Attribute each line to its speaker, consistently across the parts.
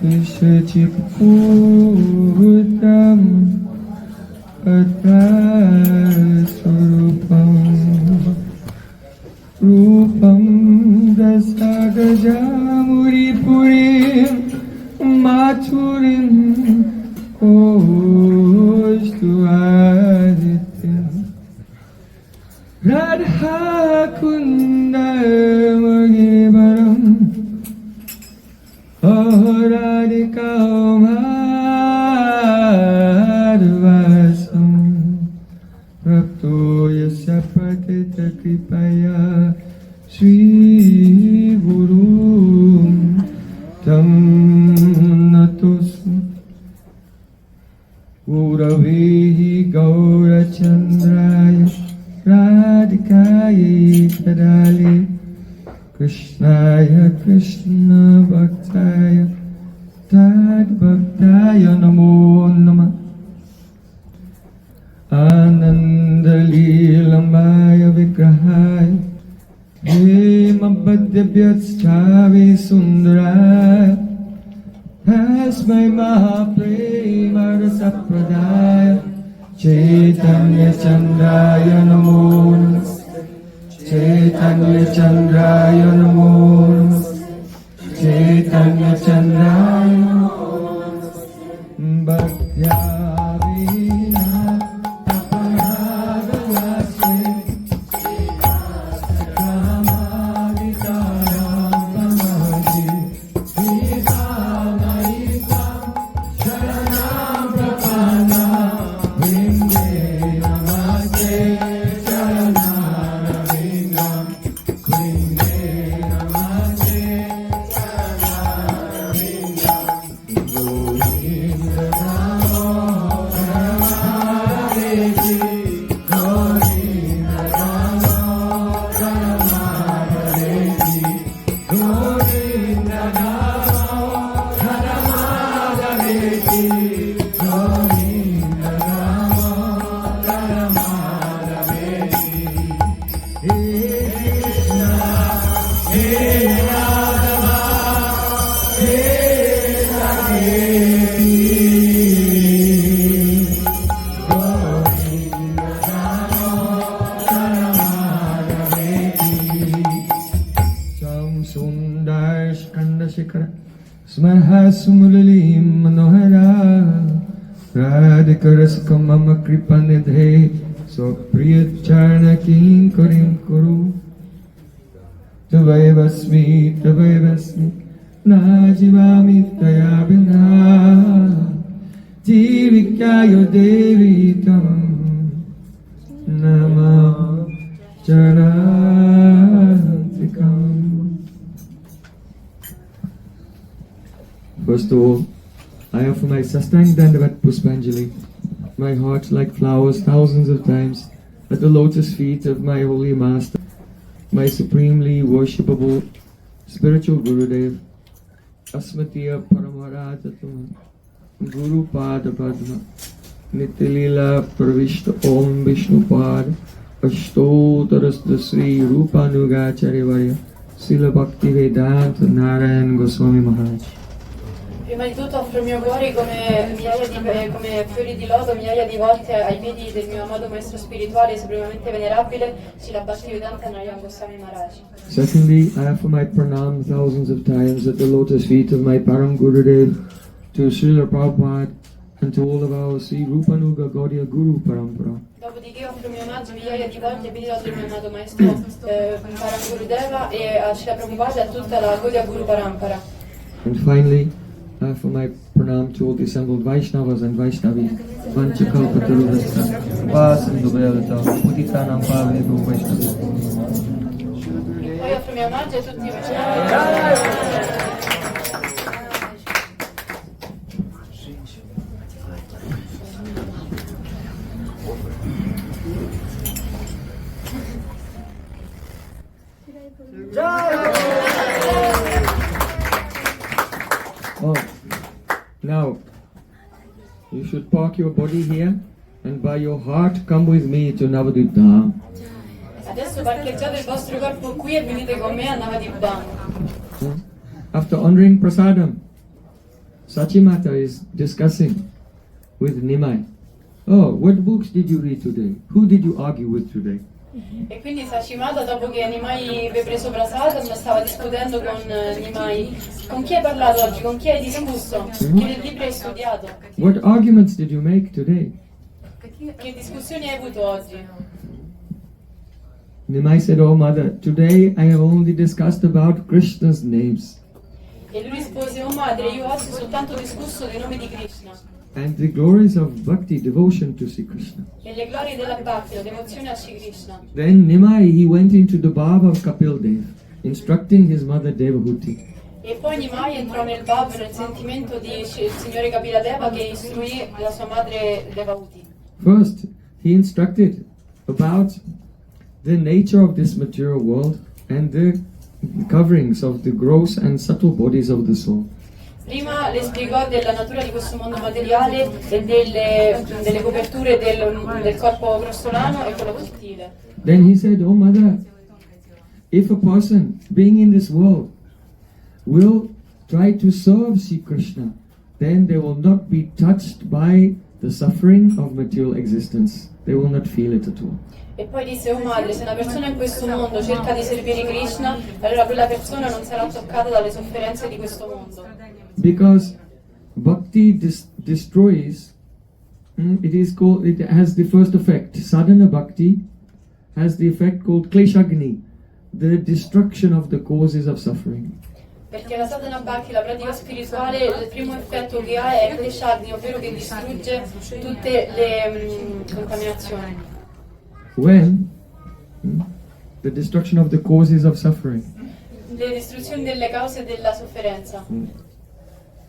Speaker 1: Ishachiputram Ataswarupam Rupam Dasagajamuриpurim Maturim Oshtuaditim Radha Kundamagibaram Radhika Madhvasam Rapto Yasya Patita Kripaya Sri Guru Tam Natosam Gauravehi Gaurachandraya Radhikaya Tadali Krishnaya Krishna Bhaktaya Tad Bhaktaya Namo Namah Ananda Leelamaya Vigrahaya Hema Bhadyabhyatsthavi Sundaraya Tasmai Mahaprema Rasapradaya Chaitanya Chandraya Namo Namah Chaitanya Chandraya Namo Namah Chaitanya Chandraya Namo Namah Bhaktya-vina Taparada-vasya Kamadikaram-pamaji Vita-maikam Sharanam Prapana Vinde Namaste Sharanam Smarhasumulalim manohara Radhikarasakam mama kripanidhe Swapriyacharna kinkarim kuru Tavaivasmi Najivami tayabina Jivikaya devi tam Nama charantikam. First of all, I offer my Sastang Dandavat Puspanjali, my heart like flowers thousands of times, at the lotus feet of my holy master, my supremely worshipable spiritual Gurudev, Asmatiya Paramaratatma, Guru Pada Padma, Nitilila Pravishta Om Vishnu Pada, Ashtotarasda Sri Rupanugacharya Varya, Srila Bhakti Vedanta Narayan Goswami Maharaj.
Speaker 2: Prima di tutto offro il mio cuore come fiori di loto migliaia di volte ai piedi del mio amato maestro spirituale supremamente venerabile, Srila Bhaktivedanta Narayan Goswami Maharaj.
Speaker 1: Secondly, I offer my pranam thousands of times at the lotus feet of my Param Gurudev, to Srila Prabhupada, and to all of our Sri Rupanuga Gaudiya Guru Parampara.
Speaker 2: Dopodiché offro il mio omaggio migliaia di volte ai piedi del mio amato maestro Param Gurudeva e a Srila Prabhupada e a tutta la Gaudiya Guru Parampara.
Speaker 1: And finally, I offer my pranam to all the assembled Vaishnavas and Vaishnavi, Vanchakalpataruvasta, Vasindubhyavata, Putitanam Pavedu Vaishnavi.
Speaker 2: Poi offro il mio omaggio a tutti i Vaishnavi.
Speaker 1: Now, you should park your body here and by your heart come with me to Navadvip Dham.
Speaker 2: Adesso parcheggiate il vostro corpo qui e venite con me a Navadvip Dham.
Speaker 1: After honoring prasadam, Sachimata is discussing with Nimai. Oh, what books did you read today? Who did you argue with today?
Speaker 2: E quindi Sachimata, dopo che Nimai aveva preso Prasadam, stava discutendo con Nimai. Con chi hai parlato oggi? Con chi hai discusso? Che libri hai studiato?
Speaker 1: What arguments did you make today?
Speaker 2: Che discussioni hai avuto oggi?
Speaker 1: Nimai said, oh mother, today I have only discussed about Krishna's names.
Speaker 2: E lui rispose, oh madre, io oggi ho soltanto discusso dei nomi di Krishna.
Speaker 1: And the glories of bhakti, devotion to Sri Krishna.
Speaker 2: E le glorie della Bhakti, la devozione a Sri Krishna.
Speaker 1: Then Nimai, he went into the bhav of Kapil Dev, instructing his mother Devahuti.
Speaker 2: E poi Nimai entrò nel Bhav, nel sentimento di il signore Kapila Deva che istruì la sua madre Devahuti.
Speaker 1: First, he instructed about the nature of this material world and the coverings of the gross and subtle bodies of the soul.
Speaker 2: Prima le spiegò della natura di questo mondo materiale e delle coperture del corpo grossolano e quello sottile.
Speaker 1: Then he said, oh mother, if a person being in this world will try to serve Sri Krishna, then they will not be touched by the suffering of material existence. They will not feel it at all.
Speaker 2: E poi disse, oh madre, se una persona in questo mondo cerca di servire Krishna, allora quella persona non sarà toccata dalle sofferenze di questo mondo.
Speaker 1: Because bhakti destroys, it has the first effect. Sadhana bhakti has the effect called kleshagni, the destruction of the causes of suffering.
Speaker 2: Perché la sadhana bhakti, la pratica spirituale, il primo effetto che ha è kleshagni, ovvero che distrugge tutte le contaminazioni.
Speaker 1: When the destruction of the causes of suffering.
Speaker 2: Le distruzioni delle cause della sofferenza.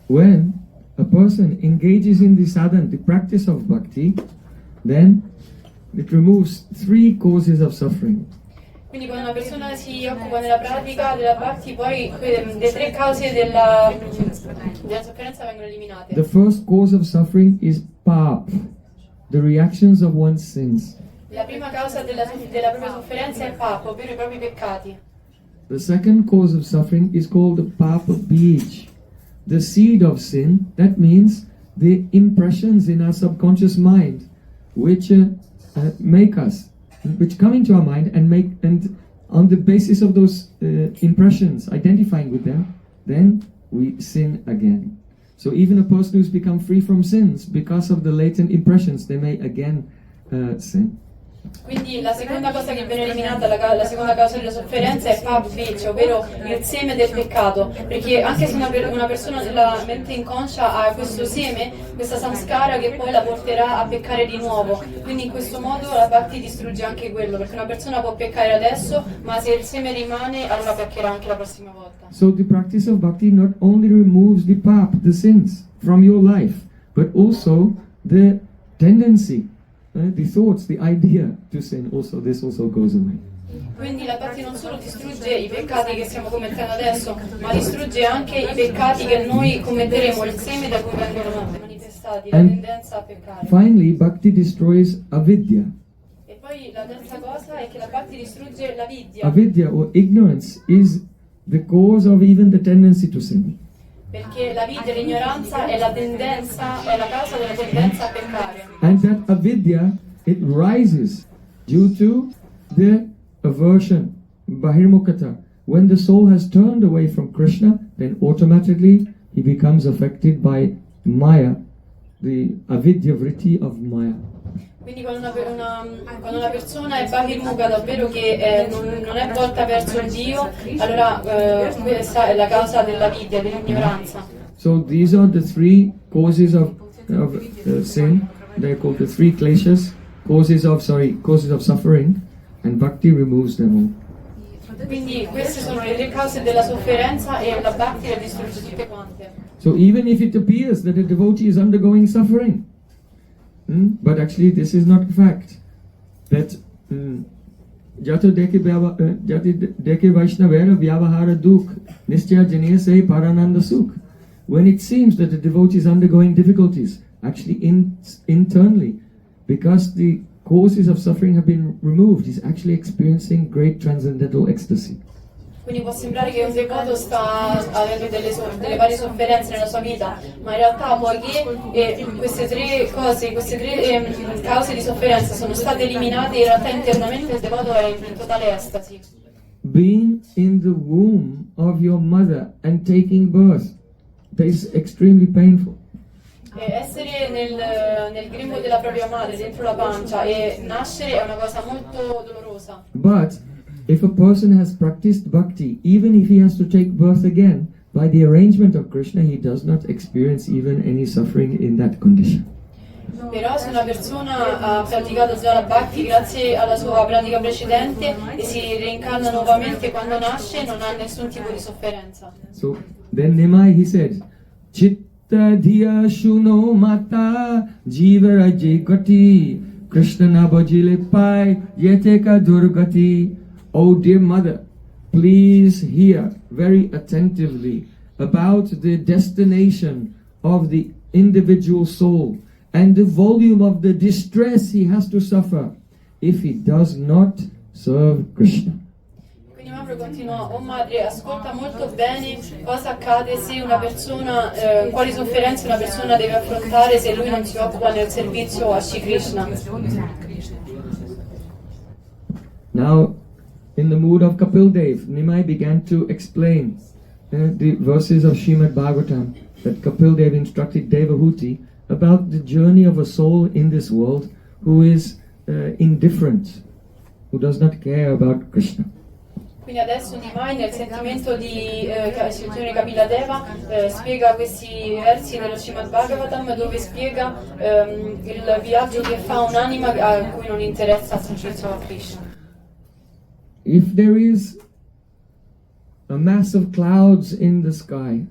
Speaker 1: When a person engages in the sadhana, the practice of bhakti, then it removes 3 causes of suffering.
Speaker 2: Quindi quando una persona si occupa nella pratica della bhakti, poi le 3 cause della sofferenza vengono eliminate.
Speaker 1: The first cause of suffering is pap, the reactions of one's sins.
Speaker 2: La prima causa della propria sofferenza è papa, ovvero i propri peccati.
Speaker 1: The second cause of suffering is called the papa bij, the seed of sin. That means the impressions in our subconscious mind, which make us, which come into our mind and on the basis of those impressions, identifying with them, then we sin again. So even a person who's become free from sins, because of the latent impressions, they may again sin.
Speaker 2: Quindi la seconda cosa che viene eliminata, la seconda causa della sofferenza è pabbic, ovvero il seme del peccato, perché anche se una persona nella mente inconscia ha questo seme, questa samskara che poi la porterà a peccare di nuovo, quindi in questo modo la bhakti distrugge anche quello, perché una persona può peccare adesso, ma se il seme rimane allora peccherà anche la prossima volta.
Speaker 1: So the practice of bhakti not only removes the pap, the sins from your life, but also the tendency, the thoughts, the idea to sin, also this also goes away.
Speaker 2: Quindi la bhakti non solo distrugge i peccati che stiamo commettendo adesso, ma distrugge anche i peccati che noi commetteremo, il seme da cui vengono manifestati, la tendenza a peccare.
Speaker 1: Finally, bhakti destroys avidya.
Speaker 2: E poi la terza cosa è che la bhakti distrugge la vidya.
Speaker 1: Avidya or ignorance is the cause of even the tendency to sin.
Speaker 2: Perché la vidya, l'ignoranza, è la causa della tendenza a peccare.
Speaker 1: And that avidya, it rises due to the aversion, bahirmukata. When the soul has turned away from Krishna, then automatically he becomes affected by Maya, the avidya vritti of Maya.
Speaker 2: Quindi quando una persona è bahirmukata, ovvero che non è volta verso il Dio, allora questa è la causa della vidya, dell'ignoranza.
Speaker 1: So these are the 3 causes of sin. They're called the 3 kleshas, causes of suffering, and bhakti removes them all.
Speaker 2: Quindi queste sono le 3 cause della sofferenza e la bhakti le distrugge tutte quante.
Speaker 1: So even if it appears that a devotee is undergoing suffering, but actually this is not a fact. That Jato deke Vaishnavera Vyavahara Duk Nischaya Janiya Sei Parananda Sukh. When it seems that the devotee is undergoing difficulties, actually internally, because the causes of suffering have been removed, he's actually experiencing great transcendental ecstasy.
Speaker 2: Quindi può sembrare che un devoto sta avendo delle varie sofferenze nella sua vita, ma in realtà poiché queste tre cose, queste tre cause di sofferenza sono state eliminate, in realtà internamente il devoto è in totale estasi.
Speaker 1: Being in the womb of your mother and taking birth, that is extremely painful.
Speaker 2: Essere nel grembo della propria madre, dentro la pancia, e nascere è una cosa molto dolorosa.
Speaker 1: But if a person has practiced bhakti, even if he has to take birth again, by the arrangement of Krishna, he does not experience even any suffering in that condition.
Speaker 2: Però se una persona ha praticato già la bhakti grazie alla sua pratica precedente e si reincarna nuovamente quando nasce, non ha nessun tipo di sofferenza.
Speaker 1: So then Nimai, he said, Chitta dhiya shuno mata jivaraji gati Krishna nabajile pai yeteka durgati. Oh dear mother, please hear very attentively about the destination of the individual soul and the volume of the distress he has to suffer if he does not serve Krishna.
Speaker 2: Quindi Mahaprabhu continua: oh madre, ascolta molto bene cosa accade se una persona, quali sofferenze una persona deve affrontare se lui non si occupa nel servizio a Shri Krishna.
Speaker 1: Now, in the mood of Kapil Dev, Nimai began to explain the verses of Srimad Bhagavatam that Kapil Dev instructed Devahuti about the journey of a soul in this world who is indifferent, who does not care about Krishna.
Speaker 2: Quindi adesso Nimai, nel sentimento di Chaitanya Kapila Deva, spiega questi versi dello Srimad Bhagavatam dove spiega il viaggio che fa un'anima a cui non interessa il servizio a Krishna.
Speaker 1: If there is a mass of clouds in the sky,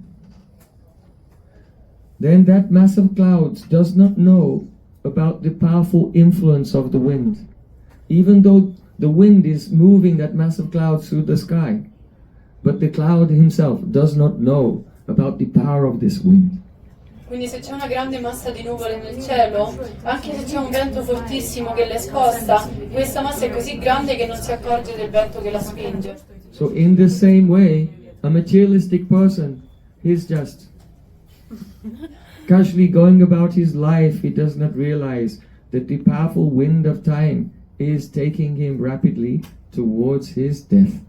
Speaker 1: then that mass of clouds does not know about the powerful influence of the wind, even though the wind is moving that mass of clouds through the sky, but the cloud himself does not know about the power of this wind.
Speaker 2: Quindi se c'è una grande massa di nuvole nel cielo, anche se c'è un vento fortissimo che le sposta, questa massa è così grande che non si accorge del vento che la spinge.
Speaker 1: So in the same way, a materialistic person is just casually going about his life. He does not realize that the powerful wind of time is taking him rapidly towards his death.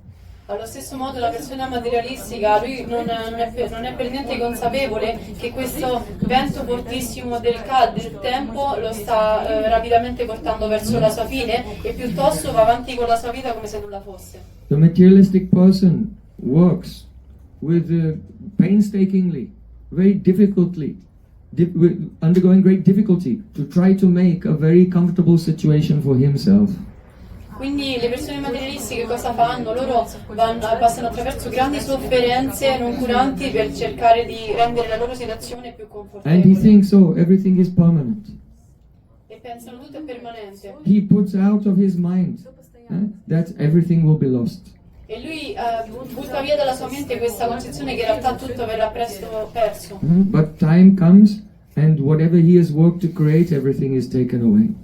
Speaker 2: Allo stesso modo la persona materialistica, lui non è per niente consapevole che questo vento fortissimo del tempo lo sta rapidamente portando verso la sua fine e piuttosto va avanti con la sua vita come se nulla fosse.
Speaker 1: The materialistic person works with painstakingly, very difficultly, undergoing great difficulty to try to make a very comfortable situation for himself.
Speaker 2: Quindi le persone materialistiche cosa fanno? Loro passano attraverso grandi sofferenze non curanti per cercare di rendere la loro situazione più
Speaker 1: And he
Speaker 2: confortevole.
Speaker 1: thinks, oh, everything is permanent.
Speaker 2: E pensano tutto è permanente.
Speaker 1: He puts out of his mind that everything will be lost.
Speaker 2: E lui butta via dalla sua mente questa concezione che in realtà tutto verrà presto perso.
Speaker 1: But time comes and whatever he has worked to create, everything is taken away.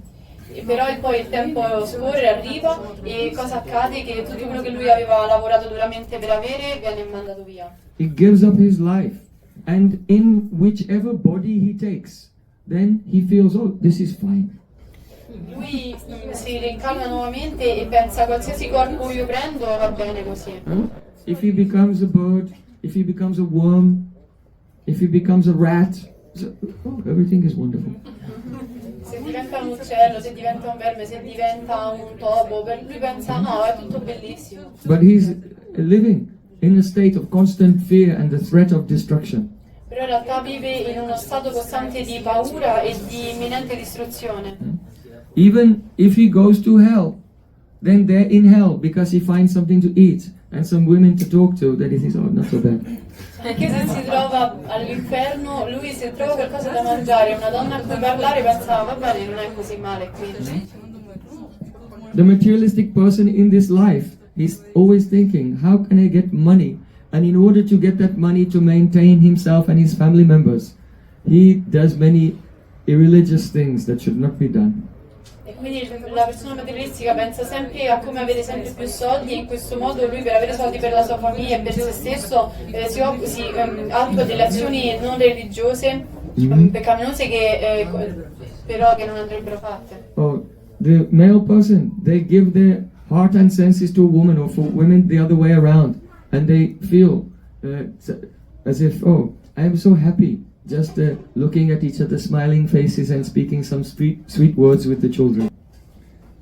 Speaker 2: E però poi il tempo scorre, arriva e cosa accade? Che tutto quello che lui aveva lavorato duramente per avere viene mandato via.
Speaker 1: He gives up his life, and in whichever body he takes, then he feels, oh, this is fine.
Speaker 2: Lui si reincarna nuovamente e pensa: qualsiasi corpo io prendo va bene così.
Speaker 1: If he becomes a bird, if he becomes a worm, if he becomes a rat, oh, everything is wonderful.
Speaker 2: Se diventa un uccello, se diventa un verme, se diventa un topo, per lui pensa: no, è tutto bellissimo.
Speaker 1: But he's living in a state of constant fear and the threat of destruction.
Speaker 2: Però in realtà vive in uno stato costante di paura e di imminente distruzione.
Speaker 1: Even if he goes to hell, then they're in hell because he finds something to eat and some women to talk to, that he thinks, oh, not so bad.
Speaker 2: Anche se si trova all'inferno, lui se trova qualcosa da mangiare, una donna a cui parlare, pensa: va bene, non è così male qui.
Speaker 1: The materialistic person in this life, he's always thinking, how can I get money? And in order to get that money to maintain himself and his family members, he does many irreligious things that should not be done.
Speaker 2: E quindi la persona materialistica pensa sempre a come avere sempre più soldi e in questo modo lui per avere soldi per la sua famiglia e per se stesso attua delle azioni non religiose, peccaminose però che non andrebbero fatte.
Speaker 1: Oh, the male person, they give their heart and senses to a woman, or for women the other way around, and they feel as if, oh, I am so happy just looking at each other, smiling faces and speaking some sweet words with the children.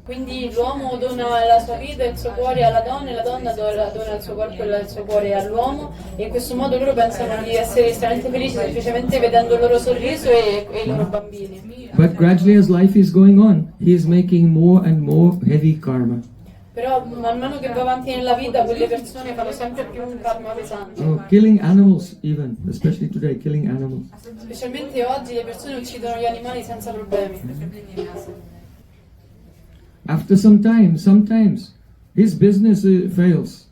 Speaker 2: Quindi l'uomo dona la sua vita e il suo cuore alla donna e la donna dona il suo corpo e il suo cuore all'uomo, e in questo modo loro pensano di essere estremamente felici semplicemente vedendo il loro sorriso e i loro bambini.
Speaker 1: But gradually as life is going on, he is making more and more heavy karma.
Speaker 2: Però man mano che va avanti nella vita quelle persone fanno sempre più un karma pesante.
Speaker 1: Oh, killing animals even, especially today, killing animals.
Speaker 2: Specialmente oggi le persone uccidono gli animali senza problemi.
Speaker 1: After some time, sometimes his business fails.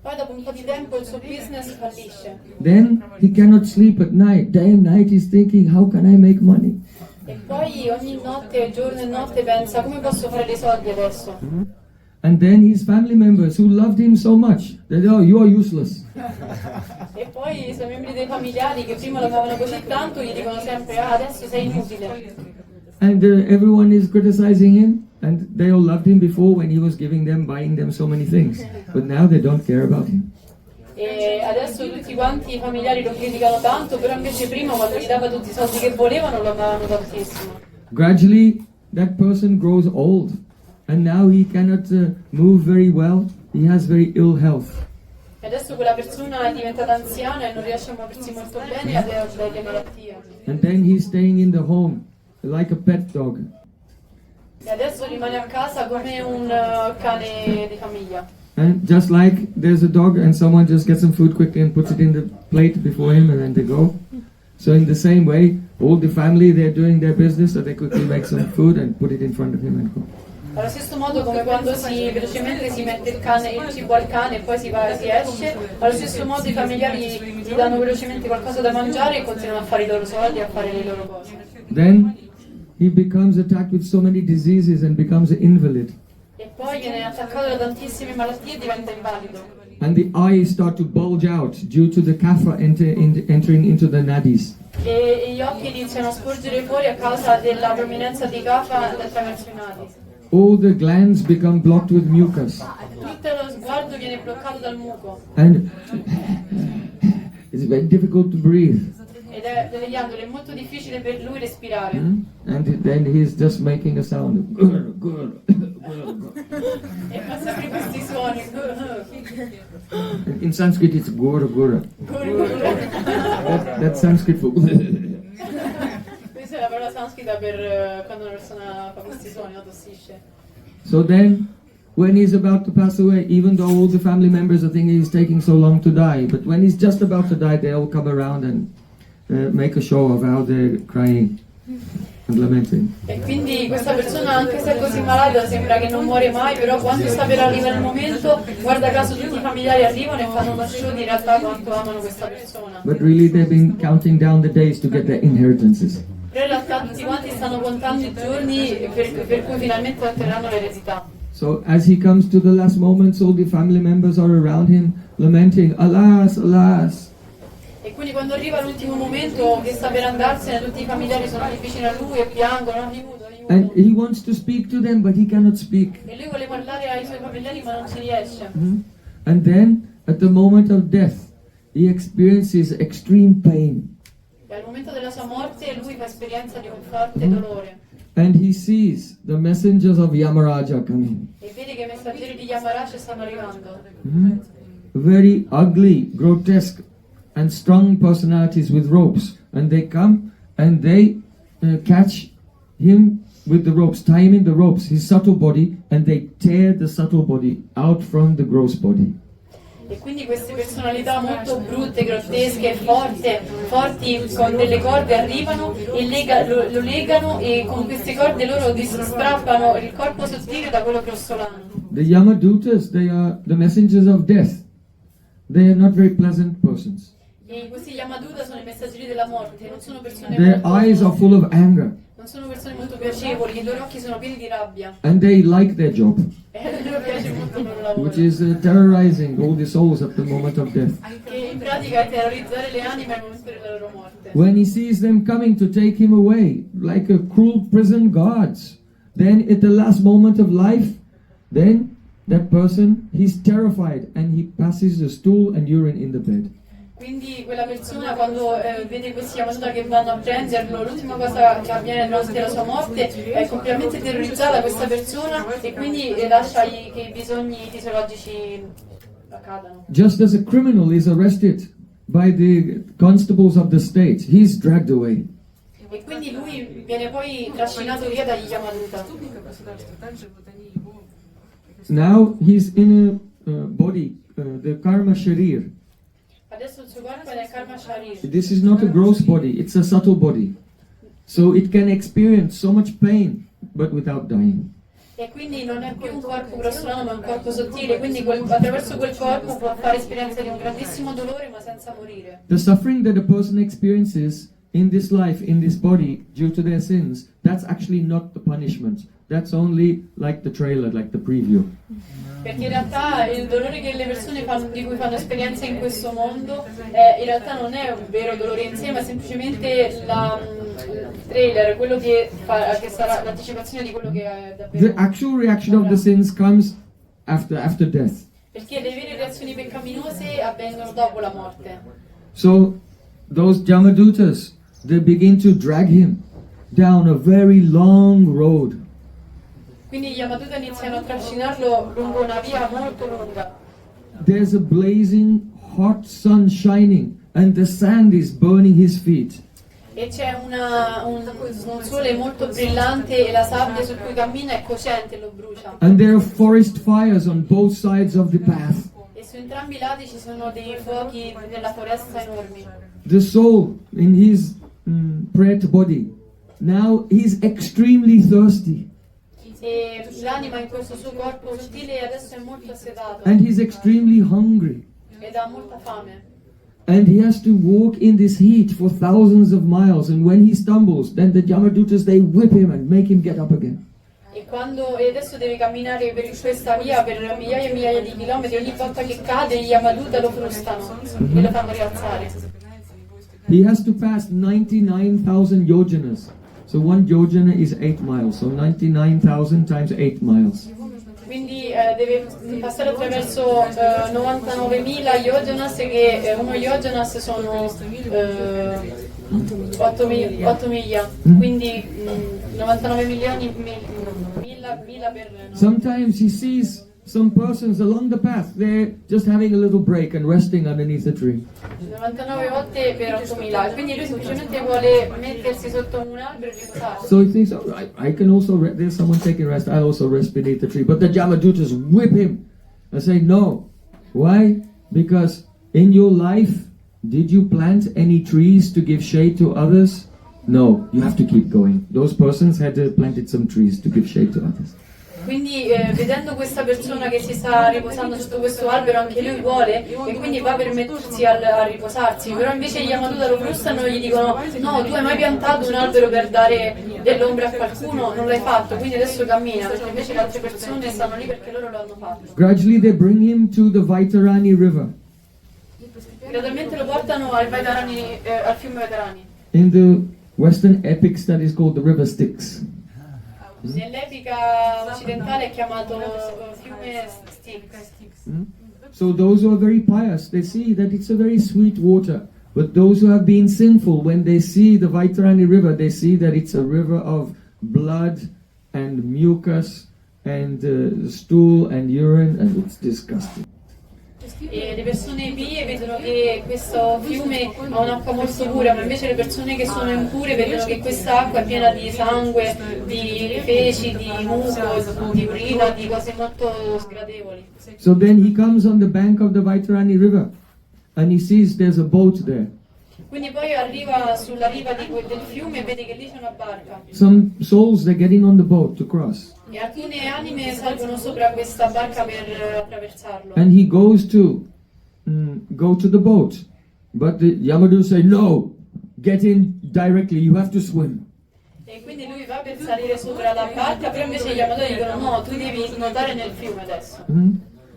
Speaker 2: Poi dopo un po' di tempo il suo business fallisce.
Speaker 1: Then he cannot sleep at night. Day and night he's thinking, how can I make money?
Speaker 2: E poi ogni notte, giorno e notte pensa come posso fare dei soldi adesso.
Speaker 1: And then his family members who loved him so much, they say, oh, you are useless.
Speaker 2: E poi i suoi membri dei familiari che prima lo amavano così tanto gli dicono sempre adesso sei inutile.
Speaker 1: And everyone is criticizing him, and they all loved him before when he was giving them, buying them so many things. But now they don't care about him.
Speaker 2: E adesso tutti quanti i familiari lo criticano tanto, però invece prima quando gli dava tutti i soldi che volevano lo amavano tantissimo.
Speaker 1: Gradually that person grows old, and now he cannot move very well. He has very ill health.
Speaker 2: E adesso quella persona è diventata anziana e non riesce a muoversi molto bene e ha delle malattie.
Speaker 1: And then he's staying in the home like a pet dog.
Speaker 2: E adesso rimane a casa come un cane di famiglia.
Speaker 1: And just like there's a dog and someone just gets some food quickly and puts it in the plate before him and then they go. So in the same way, all the family, they're doing their business, so they quickly make some food and put it in front of him and go.
Speaker 2: Allo stesso modo come quando velocemente si mette il cibo al cane e poi si esce, allo stesso modo i familiari gli danno velocemente qualcosa da mangiare e continuano a fare i loro soldi e a fare le loro cose.
Speaker 1: Then he becomes attacked with so many diseases and becomes an invalid.
Speaker 2: E poi viene attaccato da tantissime malattie e diventa invalido.
Speaker 1: And the eyes start to bulge out due to the kapha entering into the nadis.
Speaker 2: E gli occhi iniziano a sporgere fuori a causa della prominenza di kapha attraverso i nadi.
Speaker 1: All the glands become blocked with mucus.
Speaker 2: Tutto lo sguardo viene bloccato dal muco.
Speaker 1: And it's very difficult to breathe.
Speaker 2: Ed è delle ghiandole, è molto difficile per lui respirare.
Speaker 1: And then he's just making a sound.
Speaker 2: E fa sempre questi suoni.
Speaker 1: In Sanskrit it's gura gura. That's Sanskrit for
Speaker 2: Questa è la parola sanscrita per quando una persona fa questi suoni, no? Tossisce.
Speaker 1: So then, when he's about to pass away, even though all the family members are thinking he's taking so long to die, but when he's just about to die, they all come around and make a show of how they're crying and lamenting.
Speaker 2: E quindi questa persona, anche se è così malata, sembra che non muore mai, però quando sta per arrivare il momento, guarda caso tutti i familiari arrivano e fanno uno show di realtà quanto amano questa persona.
Speaker 1: But really they've been counting down the days to get their inheritances.
Speaker 2: Però in realtà tutti quanti stanno contando i giorni per cui finalmente otterranno l'eredità.
Speaker 1: So as he comes to the last moments, all the family members are around him lamenting, alas, alas.
Speaker 2: E quindi quando arriva l'ultimo momento che sta per andarsene, tutti i familiari sono lì vicino a lui e piangono, aiuto, aiuto.
Speaker 1: And he wants to speak to them, but he cannot speak.
Speaker 2: E lui vuole parlare ai suoi familiari ma non ci riesce.
Speaker 1: And then, at the moment of death, he experiences extreme pain.
Speaker 2: E al momento della sua morte lui fa esperienza di un forte dolore.
Speaker 1: And he sees the messengers of Yamaraja coming.
Speaker 2: E vede che i messaggeri di Yamaraja stanno arrivando.
Speaker 1: Very ugly, grotesque, and strong personalities with ropes. And they come and they catch him with the ropes, tie him in the ropes, his subtle body, and they tear the subtle body out from the gross body.
Speaker 2: E quindi queste personalità molto brutte, grottesche, forti con delle corde arrivano e lo legano e con queste corde loro strappano il corpo sottile da quello grossolano.
Speaker 1: The Yamadutas, they are the messengers of death. They are not very pleasant persons.
Speaker 2: E questi Yamaduta sono i messaggeri della morte, non sono persone
Speaker 1: Their
Speaker 2: molto,
Speaker 1: eyes are full of anger,
Speaker 2: non sono persone molto piacevoli, i loro occhi sono pieni di rabbia
Speaker 1: and they like their job,
Speaker 2: e a loro piace molto il loro lavoro,
Speaker 1: which is terrorizing all the souls at the moment of death.
Speaker 2: che in pratica è terrorizzare le anime al momento della loro morte.
Speaker 1: When he sees them coming to take him away, like a cruel prison guards, then at the last moment of life, then that person, he's terrified and he passes the stool and urine in the bed.
Speaker 2: Quindi quella persona quando vede questi Yamaduta che vanno a prenderlo, l'ultima cosa che avviene durante la sua morte è completamente terrorizzata questa persona e quindi lascia che i bisogni fisiologici accadano.
Speaker 1: Just as a criminal is arrested by the constables of the state, he's dragged away.
Speaker 2: E quindi lui viene poi trascinato via dagli Yamaduta.
Speaker 1: Now he's in a body, the karma sharir.
Speaker 2: Adesso il suo corpo è nel karma sharir.
Speaker 1: This is not a gross body, it's a subtle body. So it can experience so much pain, but without dying.
Speaker 2: E quindi non è più un corpo grossolano ma un corpo sottile, quindi attraverso quel corpo può fare esperienza di un grandissimo dolore ma senza morire.
Speaker 1: The suffering that a person experiences in this life, in this body, due to their sins, that's actually not the punishment. That's only like the trailer, like the preview.
Speaker 2: Perché in realtà il dolore che le persone di cui fanno esperienza in questo mondo in realtà non è un vero dolore in sé, ma semplicemente il trailer, quello che sarà l'anticipazione di quello che è davvero.
Speaker 1: The actual reaction of the sins comes after death.
Speaker 2: Perché le vere reazioni peccaminose avvengono dopo la morte.
Speaker 1: So those Jamadutas, they begin to drag him down a very long road.
Speaker 2: Quindi gli Yamaduta iniziano a trascinarlo lungo una via molto lunga.
Speaker 1: There's a blazing hot sun shining and the sand is burning his feet.
Speaker 2: E c'è un sole molto brillante e la sabbia su cui cammina è cocente e lo brucia.
Speaker 1: And there are forest fires on both sides of the path.
Speaker 2: E su entrambi i lati ci sono dei fuochi nella foresta enormi.
Speaker 1: The soul in his preta body, now he's extremely thirsty
Speaker 2: E l'anima in questo suo corpo sottile adesso è molto assetato
Speaker 1: and he's extremely hungry.
Speaker 2: ed ha molta fame.
Speaker 1: And he has to walk in this heat for thousands of miles, and when he stumbles, then the Jamadutas, they whip him and make him get up again.
Speaker 2: E adesso deve camminare per questa via per migliaia e migliaia di chilometri, ogni volta che cade gli Yamaduta lo frustano e lo fanno rialzare.
Speaker 1: He has to pass 99,000 yojanas. So one yojana is 8 miles, so 99,000 times 8 miles.
Speaker 2: Quindi deve passare attraverso 99.000 yojanas, che uno yojanas sono 8 miglia, quindi 99 milioni, mila per...
Speaker 1: Sometimes he sees some persons along the path, they're just having a little break and resting underneath a tree.
Speaker 2: 99 volte per 8.000, quindi lui semplicemente vuole mettersi sotto un albero e riposarsi.
Speaker 1: So he thinks, oh, I can also, there's someone taking rest, I'll also rest beneath the tree. But the Jamadutas whip him and say, no. Why? Because in your life, did you plant any trees to give shade to others? No, you have to keep going. Those persons had planted some trees to give shade to others.
Speaker 2: Quindi vedendo questa persona che si sta riposando sotto questo albero, anche lui vuole e quindi va per mettersi a riposarsi, però invece gli Yamaduta lo frustano e gli dicono: no, tu hai mai piantato un albero per dare dell'ombra a qualcuno? Non l'hai fatto, quindi adesso cammina, perché invece le altre persone stanno lì perché loro lo hanno fatto.
Speaker 1: Gradually they bring him to the Vaitarani river.
Speaker 2: Gradualmente lo portano al fiume Vaitarani.
Speaker 1: In the Western epics that is called the river Styx.
Speaker 2: Nell'epica occidentale è chiamato fiume Styx.
Speaker 1: So those who are very pious, they see that it's a very sweet water. But those who have been sinful, when they see the Vaitarani river, they see that it's a river of blood and mucus and stool and urine, and it's disgusting.
Speaker 2: E le persone pie vedono che questo fiume ha un'acqua molto pura, ma invece le persone che sono impure vedono che quest'acqua è piena di sangue, di feci, di muco, di urina, di cose molto sgradevoli.
Speaker 1: So then he comes on the bank of the Vaitarani river and he sees there's a boat there.
Speaker 2: Quindi poi arriva sulla riva del fiume e vede che lì c'è una barca.
Speaker 1: Some souls, they're getting on the boat to cross.
Speaker 2: E alcune anime salgono sopra questa barca per attraversarlo.
Speaker 1: And he goes to go to the boat. But the Yamadu say, no, get in directly, you have to swim.
Speaker 2: E quindi lui va per salire sopra la barca, però invece gli amatori dicono no, tu devi nuotare nel fiume adesso.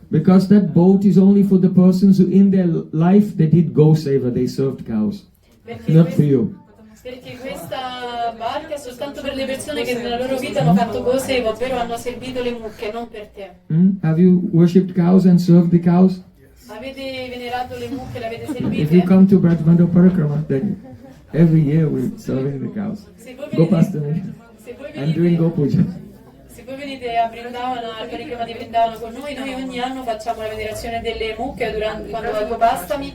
Speaker 1: Because that boat is only for the persons who in their life they did go saver, they served cows. Not for you.
Speaker 2: Perché questa barca è soltanto per le persone che nella loro vita hanno fatto cose, ovvero hanno servito le mucche, non per te.
Speaker 1: Have you worshipped cows and served the cows?
Speaker 2: Avete venerato le mucche, le avete
Speaker 1: If you
Speaker 2: servite?
Speaker 1: come to Brajmando Parikrama, then every year we're serving the cows.
Speaker 2: Se voi
Speaker 1: Go
Speaker 2: venite,
Speaker 1: past me.
Speaker 2: se voi
Speaker 1: I'm doing
Speaker 2: venite,
Speaker 1: Go Puja.
Speaker 2: se voi venite a Vrindavana, al Parikrama di Vrindavana con noi ogni anno facciamo la venerazione delle mucche durante, quando è Gopastami.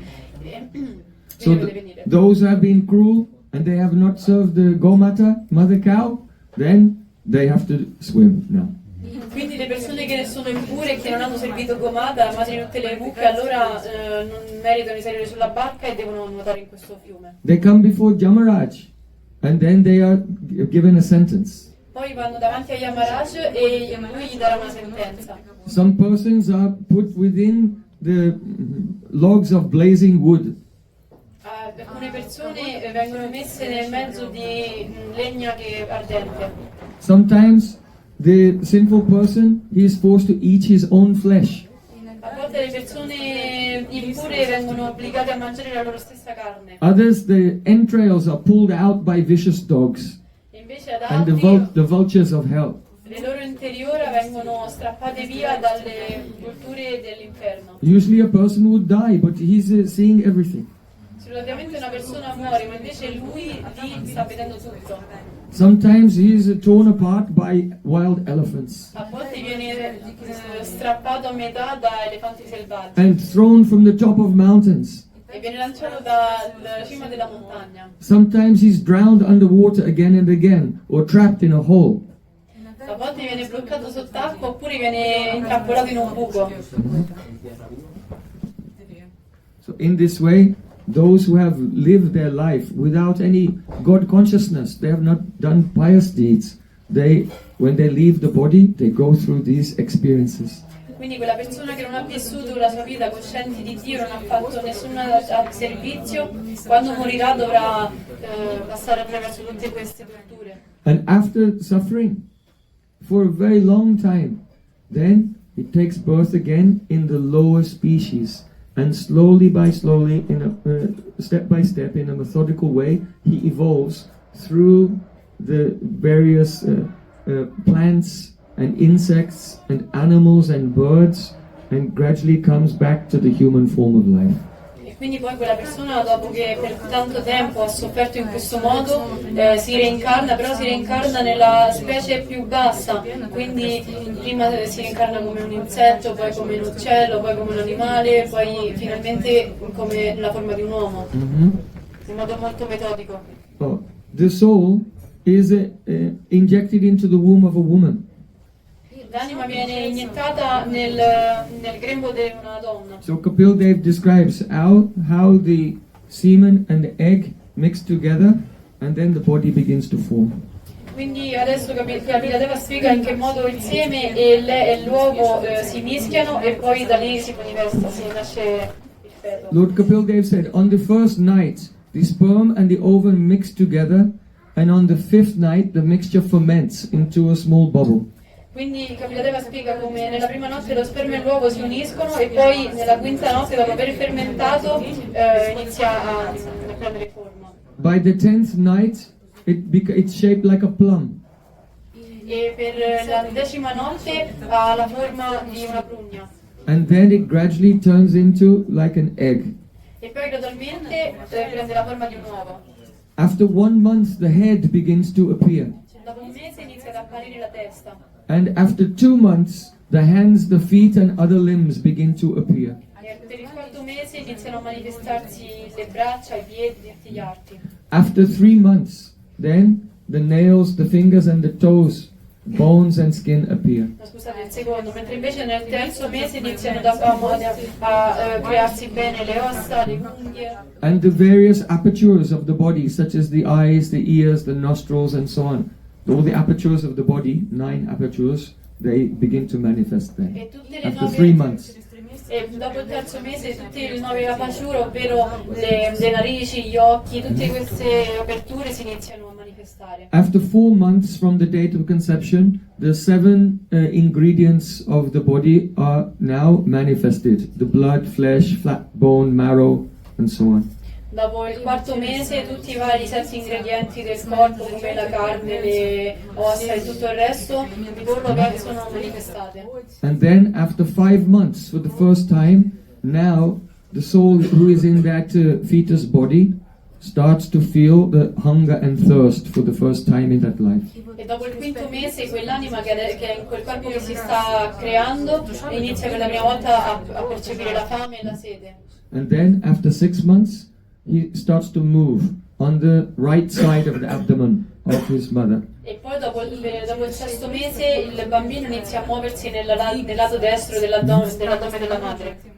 Speaker 1: So
Speaker 2: Dovete venire.
Speaker 1: those who have been cruel and they have not served the Gomata, mother cow, then they have to swim now.
Speaker 2: Quindi le persone che sono impure e che non hanno servito Gomata, madre di tutte le mucche, allora non meritano di salire sulla barca e devono nuotare in questo fiume.
Speaker 1: They come before Jamaraj and then they are given a sentence.
Speaker 2: Poi vanno davanti a Yamaraj e lui gli darà una sentenza.
Speaker 1: Some persons are put within the logs of blazing wood.
Speaker 2: Alcune persone vengono messe nel mezzo di legna che è ardente.
Speaker 1: Sometimes the sinful person, he is forced to eat his own flesh.
Speaker 2: A volte le persone impure vengono obbligate a mangiare la loro stessa carne.
Speaker 1: Others, the entrails are pulled out by vicious dogs
Speaker 2: E invece ad
Speaker 1: and
Speaker 2: altri
Speaker 1: the vultures of hell.
Speaker 2: le loro interiora vengono strappate via dalle culture dell'inferno.
Speaker 1: Usually a person would die, but he's seeing everything.
Speaker 2: Solitamente una persona muore, ma invece lui lì sta vedendo tutto.
Speaker 1: Sometimes he is torn apart by wild elephants
Speaker 2: A volte viene strappato a metà da elefanti selvaggi
Speaker 1: and thrown from the top of mountains.
Speaker 2: e viene lanciato dalla cima della montagna.
Speaker 1: Sometimes he's drowned underwater again and again or trapped in a hole.
Speaker 2: A volte viene bloccato sott'acqua oppure viene intrappolato in un buco.
Speaker 1: So in this way, those who have lived their life without any God consciousness, they have not done pious deeds, when they leave the body, they go through these experiences.
Speaker 2: Quindi quella persona che non ha vissuto la sua vita cosciente di Dio, non ha fatto nessun servizio, quando morirà dovrà passare attraverso tutte queste torture.
Speaker 1: And after suffering for a very long time, then it takes birth again in the lower species. And slowly by slowly, step by step, in a methodical way, he evolves through the various plants and insects and animals and birds, and gradually comes back to the human form of life.
Speaker 2: E quindi poi quella persona, dopo che per tanto tempo ha sofferto in questo modo, si reincarna, però si reincarna nella specie più bassa, quindi prima si reincarna come un insetto, poi come un uccello, poi come un animale, poi finalmente come la forma di un uomo, in modo molto metodico.
Speaker 1: Oh, the soul is injected into the womb of a woman.
Speaker 2: L'anima viene iniettata nel grembo di una donna.
Speaker 1: So Kapil Dev describes how the semen and the egg mix together and then the body begins to form.
Speaker 2: Quindi adesso Kapila spiega in che modo il seme e l'uovo si mischiano e poi da lì si manifesta, si nasce il feto.
Speaker 1: Lord Kapil Dev said, on the first night the sperm and the ovum mix together, and on the fifth night the mixture ferments into a small bubble.
Speaker 2: Quindi Kapila spiega come nella prima notte lo sperma e l'uovo si uniscono e poi nella quinta notte, dopo aver fermentato, inizia a prendere forma.
Speaker 1: By the 10th night it's shaped like a plum.
Speaker 2: E per la 10ª notte ha la forma di una prugna.
Speaker 1: And then it gradually turns into like an egg.
Speaker 2: E poi gradualmente prende la forma di un uovo.
Speaker 1: After 1 month the head begins to appear.
Speaker 2: Dopo un mese inizia ad apparire la testa.
Speaker 1: And after 2 months, the hands, the feet and other limbs begin to appear.
Speaker 2: E per il quarto mese iniziano a manifestarsi le braccia, i piedi, tutti gli arti.
Speaker 1: After 3 months, then the nails, the fingers and the toes, bones and skin appear.
Speaker 2: No, scusate, il secondo, mentre invece nel terzo mese iniziano a crearsi bene le ossa, le unghie.
Speaker 1: And the various apertures of the body, such as the eyes, the ears, the nostrils and so on. All the apertures of the body, 9 apertures, they begin to manifest then.
Speaker 2: E tutte le
Speaker 1: After 3 months.
Speaker 2: e dopo il terzo mese tutte le nuove aperture, ovvero le narici, gli occhi, tutte queste aperture si iniziano a manifestare.
Speaker 1: After 4 months from the date of conception, the 7 ingredients of the body are now manifested. The blood, flesh, fat bone, marrow, and so on.
Speaker 2: Dopo il quarto mese tutti i vari 7 ingredienti del corpo, come la carne, le ossa e tutto il resto, di loro sono manifestate.
Speaker 1: And then after 5 months, for the first time, now the soul who is in that fetus body starts to feel the hunger and thirst for the first time in that life.
Speaker 2: E dopo il quinto mese quell'anima che è in quel corpo che si sta creando inizia per la prima volta a percepire la fame e la sede.
Speaker 1: And then after 6 months, he starts to move on the right side of the abdomen of his mother.
Speaker 2: E poi dopo il sesto mese il bambino inizia a muoversi nel lato destro dell'addome della madre.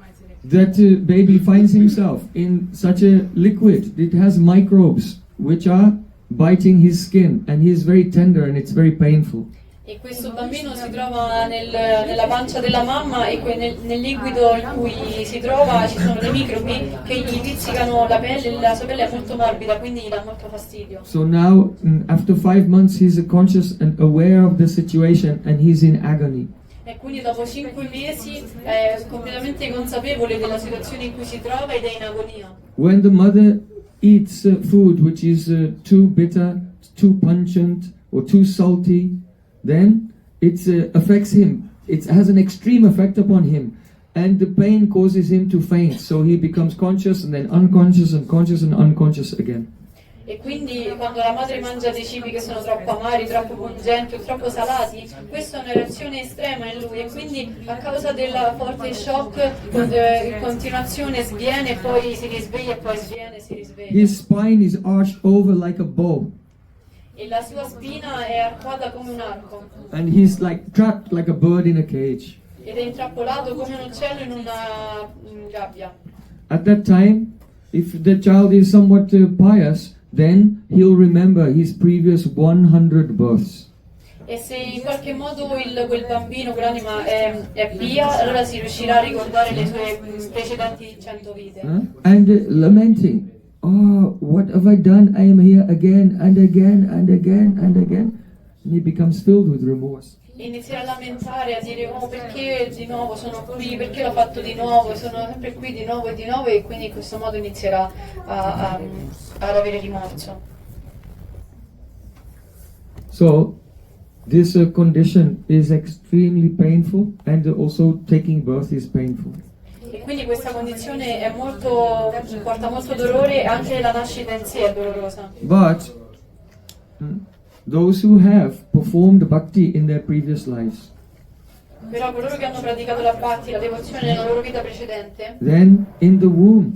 Speaker 1: That baby finds himself in such a liquid. It has microbes which are biting his skin, and he is very tender and it's very painful.
Speaker 2: E questo bambino si trova nella pancia della mamma e nel liquido in cui si trova ci sono dei microbi che gli pizzicano la pelle, la sua pelle è molto morbida, quindi gli dà molto fastidio.
Speaker 1: So now, after 5 months, he's conscious and aware of the situation, and he's in agony.
Speaker 2: E quindi dopo 5 mesi è completamente consapevole della situazione in cui si trova ed è in agonia.
Speaker 1: When the mother eats food which is too bitter, too pungent, or too salty, then it affects him. It has an extreme effect upon him, and the pain causes him to faint. So he becomes conscious and then unconscious and conscious and unconscious again.
Speaker 2: E quindi quando la madre mangia dei cibi che sono troppo amari, troppo pungenti o troppo salati, questa è una reazione estrema in lui e quindi a causa del forte shock in continuazione sviene e poi si risveglia e poi sviene e si risveglia.
Speaker 1: His spine is arched over like a bow,
Speaker 2: E la sua spina è arcuata come un arco
Speaker 1: and he's like trapped like a bird in a cage.
Speaker 2: ed è intrappolato come un uccello in una gabbia.
Speaker 1: At that time, if the child is somewhat pious, then he'll remember his previous 100 births.
Speaker 2: E se in qualche modo quel bambino, quell'anima è pia, allora si riuscirà a ricordare le sue precedenti 100 vite.
Speaker 1: And lamenting, oh, what have I done? I am here again and again and again and again. And he becomes filled with remorse.
Speaker 2: Inizierà a lamentare, a dire oh perché di nuovo sono qui, perché l'ho fatto di nuovo, sono sempre qui di nuovo e quindi in questo modo inizierà ad avere rimorso.
Speaker 1: So this condition is extremely painful, and also taking birth is painful.
Speaker 2: E quindi questa condizione è porta molto dolore e anche la nascita in sé è dolorosa.
Speaker 1: But those who have performed bhakti in their previous lives,
Speaker 2: Però coloro che hanno praticato la bhakti, la devozione nella loro vita precedente,
Speaker 1: then in the womb,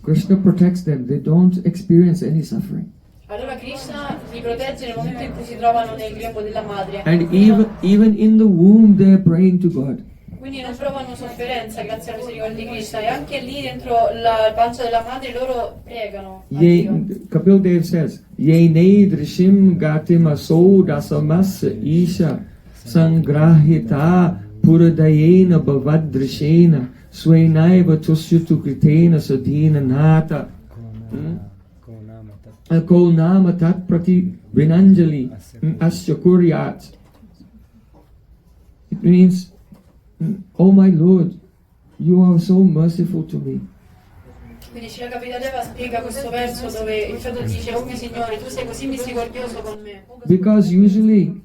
Speaker 1: Krishna protects them. They don't experience any suffering.
Speaker 2: allora Krishna li protegge nel momento in cui si trovano nel grembo della madre.
Speaker 1: And even in the womb, they're praying to God.
Speaker 2: Quindi non provano sofferenza grazie alla misericordia di Krishna e anche lì dentro la pancia della madre loro pregano a Dio.
Speaker 1: Kapil Dev says, Yene drishim gatim aso dasamas isha sangrahita puradayena bhavadrishena swainaiva tusyutu kritena sadhina nata ko nama tat prati vinanjali asya kuryat. It means, oh my Lord, you are so merciful to me.
Speaker 2: Quindi Srila Kapitadeva spiega questo verso dove il feto dice oh mio Signore, tu sei così misericordioso con me.
Speaker 1: Because usually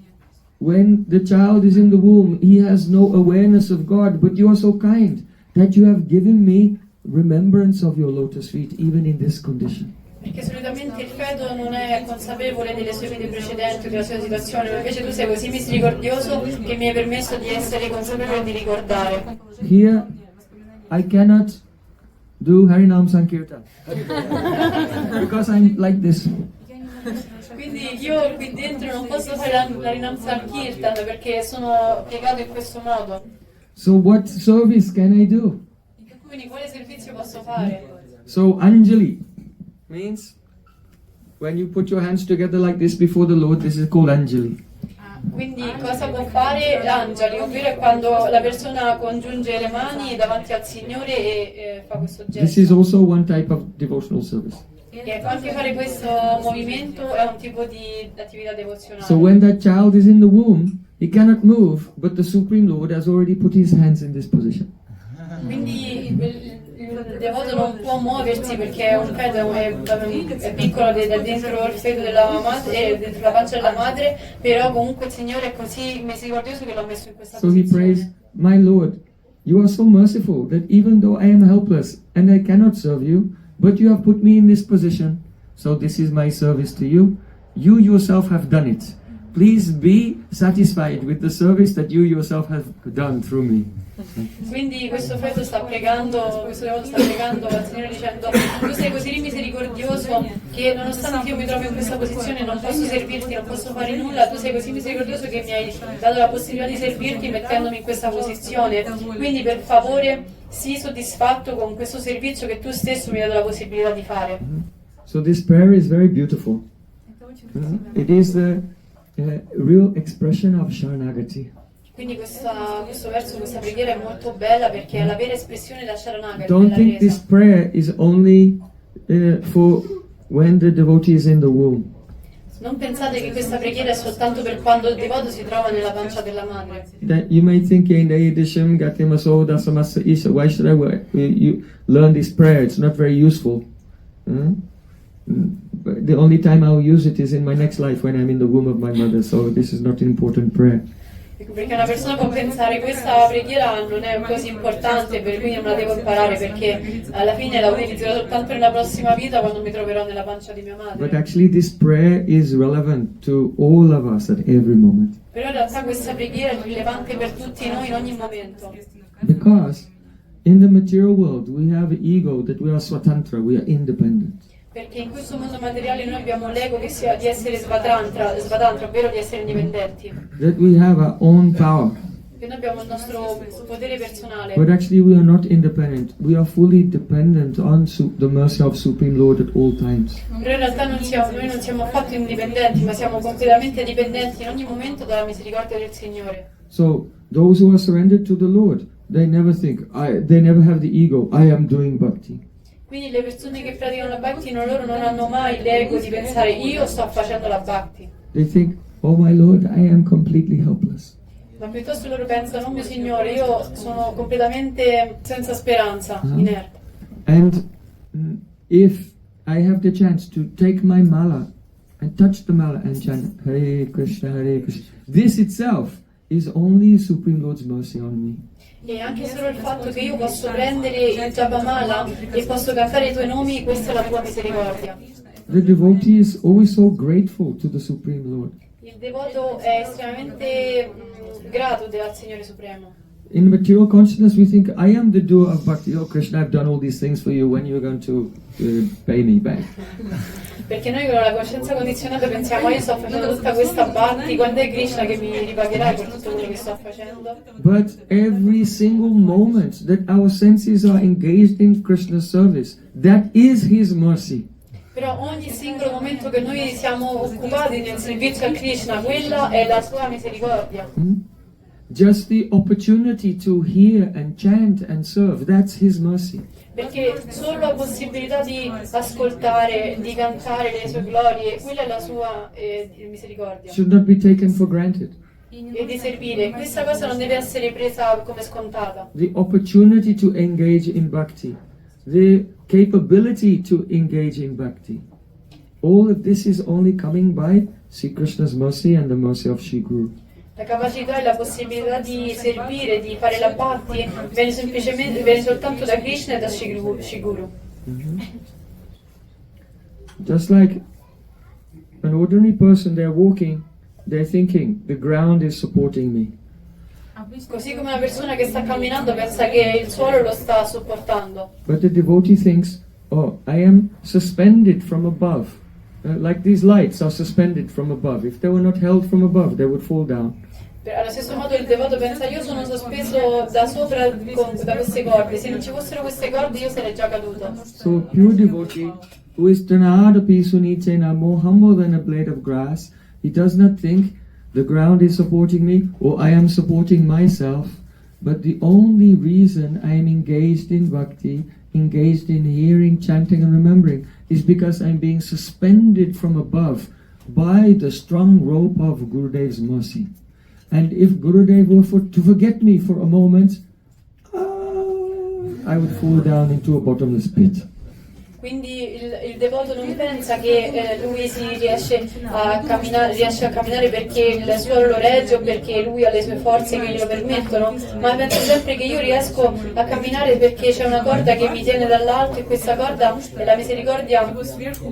Speaker 1: when the child is in the womb, he has no awareness of God, but you are so kind that you have given me remembrance of your lotus feet even in this condition.
Speaker 2: Perché solitamente il feto non è consapevole delle sue vite precedenti o della sua situazione, ma invece tu sei così misericordioso che mi hai permesso di essere consapevole e di ricordare.
Speaker 1: Here I cannot do Harinam Sankirtan because I'm like this.
Speaker 2: Quindi io qui dentro non posso fare la Harinam Sankirtan perché sono piegato in questo modo.
Speaker 1: So what service can I do?
Speaker 2: Quindi quale servizio posso fare?
Speaker 1: So Anjali means when you put your hands together like this before the Lord, this is called Anjali.
Speaker 2: Quindi cosa può fare l'angeli? Ovvero è quando la persona congiunge le mani davanti al Signore e fa questo
Speaker 1: This is
Speaker 2: gesto.
Speaker 1: also one type of devotional service.
Speaker 2: E anche fare questo movimento è un tipo di attività devozionale.
Speaker 1: So when that child is in the womb, he cannot move, but the Supreme Lord has already put his hands in this position.
Speaker 2: Quindi il devoto non può muoversi perché un feto è piccolo dentro il feto della madre, dentro la pancia della madre, però comunque il Signore è così misericordioso che l'ha messo in questa
Speaker 1: So he prays,
Speaker 2: posizione.
Speaker 1: My Lord, you are so merciful that even though I am helpless and I cannot serve you, but you have put me in this position, so this is my service to you. You yourself have done it. Please be satisfied with the service that you yourself have done through me.
Speaker 2: Quindi questo feto sta pregando, questo devoto sta pregando al Signore dicendo: tu sei così misericordioso che nonostante io mi trovo in questa posizione non posso servirti, non posso fare nulla, tu sei così misericordioso che mi hai dato la possibilità di servirti mettendomi in questa posizione. Quindi per favore sii soddisfatto con questo servizio che tu stesso mi hai dato la possibilità di fare.
Speaker 1: So this prayer is very beautiful. It is the real expression of Sharanagati.
Speaker 2: Quindi questo verso, questa preghiera è molto bella perché è la vera espressione della Sharanagati,
Speaker 1: Don't
Speaker 2: della
Speaker 1: think this
Speaker 2: resa.
Speaker 1: prayer is only for when the devotee is in the womb.
Speaker 2: Non pensate che questa preghiera è soltanto per quando il devoto si trova nella pancia della madre.
Speaker 1: That you may think, why should you learn this prayer? It's not very useful. But the only time I'll use it is in my next life when I'm in the womb of my mother. So this is not an important prayer.
Speaker 2: Perché una persona può pensare questa preghiera non è così importante, per cui non la devo imparare perché alla fine la utilizzerò soltanto nella prossima vita quando mi troverò nella pancia di mia
Speaker 1: But
Speaker 2: madre.
Speaker 1: actually this prayer is relevant to all of us at every moment.
Speaker 2: Però in realtà questa preghiera è rilevante per tutti noi in ogni momento.
Speaker 1: Because in the material world we have ego that we are swatantra, we are independent.
Speaker 2: Perché in questo mondo materiale noi abbiamo l'ego che sia di essere svatantra, ovvero di essere indipendenti.
Speaker 1: That we have our own power.
Speaker 2: Che noi abbiamo il nostro potere personale.
Speaker 1: But actually we are not independent. We are fully dependent on the mercy of Supreme Lord at all times.
Speaker 2: Però in realtà noi non siamo affatto indipendenti, ma siamo completamente dipendenti in ogni momento dalla misericordia del Signore.
Speaker 1: So those who are surrendered to the Lord, they never think, they never have the ego, I am doing bhakti.
Speaker 2: Quindi le persone che praticano la bhakti loro non hanno mai l'ego di pensare io sto facendo la bhakti.
Speaker 1: They think, oh my Lord, I am completely helpless.
Speaker 2: Ma piuttosto loro pensano, oh mio Signore, io sono completamente senza speranza, inerte.
Speaker 1: And if I have the chance to take my mala and touch the mala and chant Hare Krishna, this itself is only Supreme Lord's mercy on me.
Speaker 2: E anche solo il fatto che io posso prendere il Japamala e posso cantare i tuoi nomi, questa è la tua misericordia.
Speaker 1: The devotee is always so grateful to the Supreme Lord.
Speaker 2: Il devoto è estremamente grato al Signore Supremo.
Speaker 1: In material consciousness, we think, I am the doer of bhakti. Oh, Krishna, I've done all these things for you. When are you going to pay me back?
Speaker 2: Perché noi con la coscienza condizionata pensiamo, io sto facendo tutta questa bhakti, quando è Krishna che mi ripagherai per tutto quello che sto facendo?
Speaker 1: But every single moment that our senses are engaged in Krishna's service, that is His mercy.
Speaker 2: Però ogni singolo momento che noi siamo occupati nel servizio a Krishna, quella è la sua misericordia.
Speaker 1: Just the opportunity to hear and chant and serve, that's His mercy.
Speaker 2: Perché solo la possibilità di ascoltare, di cantare le sue glorie, quella è la sua misericordia.
Speaker 1: Should not be taken for granted.
Speaker 2: E di servire, questa cosa non deve essere presa come scontata.
Speaker 1: The opportunity to engage in bhakti, the capability to engage in bhakti, all of this is only coming by Sri Krishna's mercy and the mercy of Shri Guru.
Speaker 2: La capacità e la possibilità di servire, di fare la bhakti, viene soltanto da Krishna e da Shri Guru.
Speaker 1: Just like an ordinary person, they're walking, they're thinking, the ground is supporting me.
Speaker 2: Così come una persona che sta camminando pensa che il suolo lo sta supportando.
Speaker 1: But the devotee thinks, oh, I am suspended from above. Like these lights are suspended from above. If they were not held from above, they would fall down.
Speaker 2: Allo stesso modo il devoto pensa, io sono sospeso da sopra da queste corde, se non ci fossero queste corde io sarei già caduto.
Speaker 1: So pure devotee, who is Tanada Pisunichena, more humble than a blade of grass, he does not think, the ground is supporting me, or I am supporting myself. But the only reason I am engaged in bhakti, engaged in hearing, chanting and remembering, is because I'm being suspended from above by the strong rope of Gurudev's mercy. And if Gurudev were to forget me for a moment, I would fall down into a bottomless pit.
Speaker 2: Quindi il devoto non pensa che lui riesce a camminare perché il suolo lo regge o perché lui ha le sue forze che glielo permettono, ma pensa sempre che io riesco a camminare perché c'è una corda che mi tiene dall'alto, e questa corda è la misericordia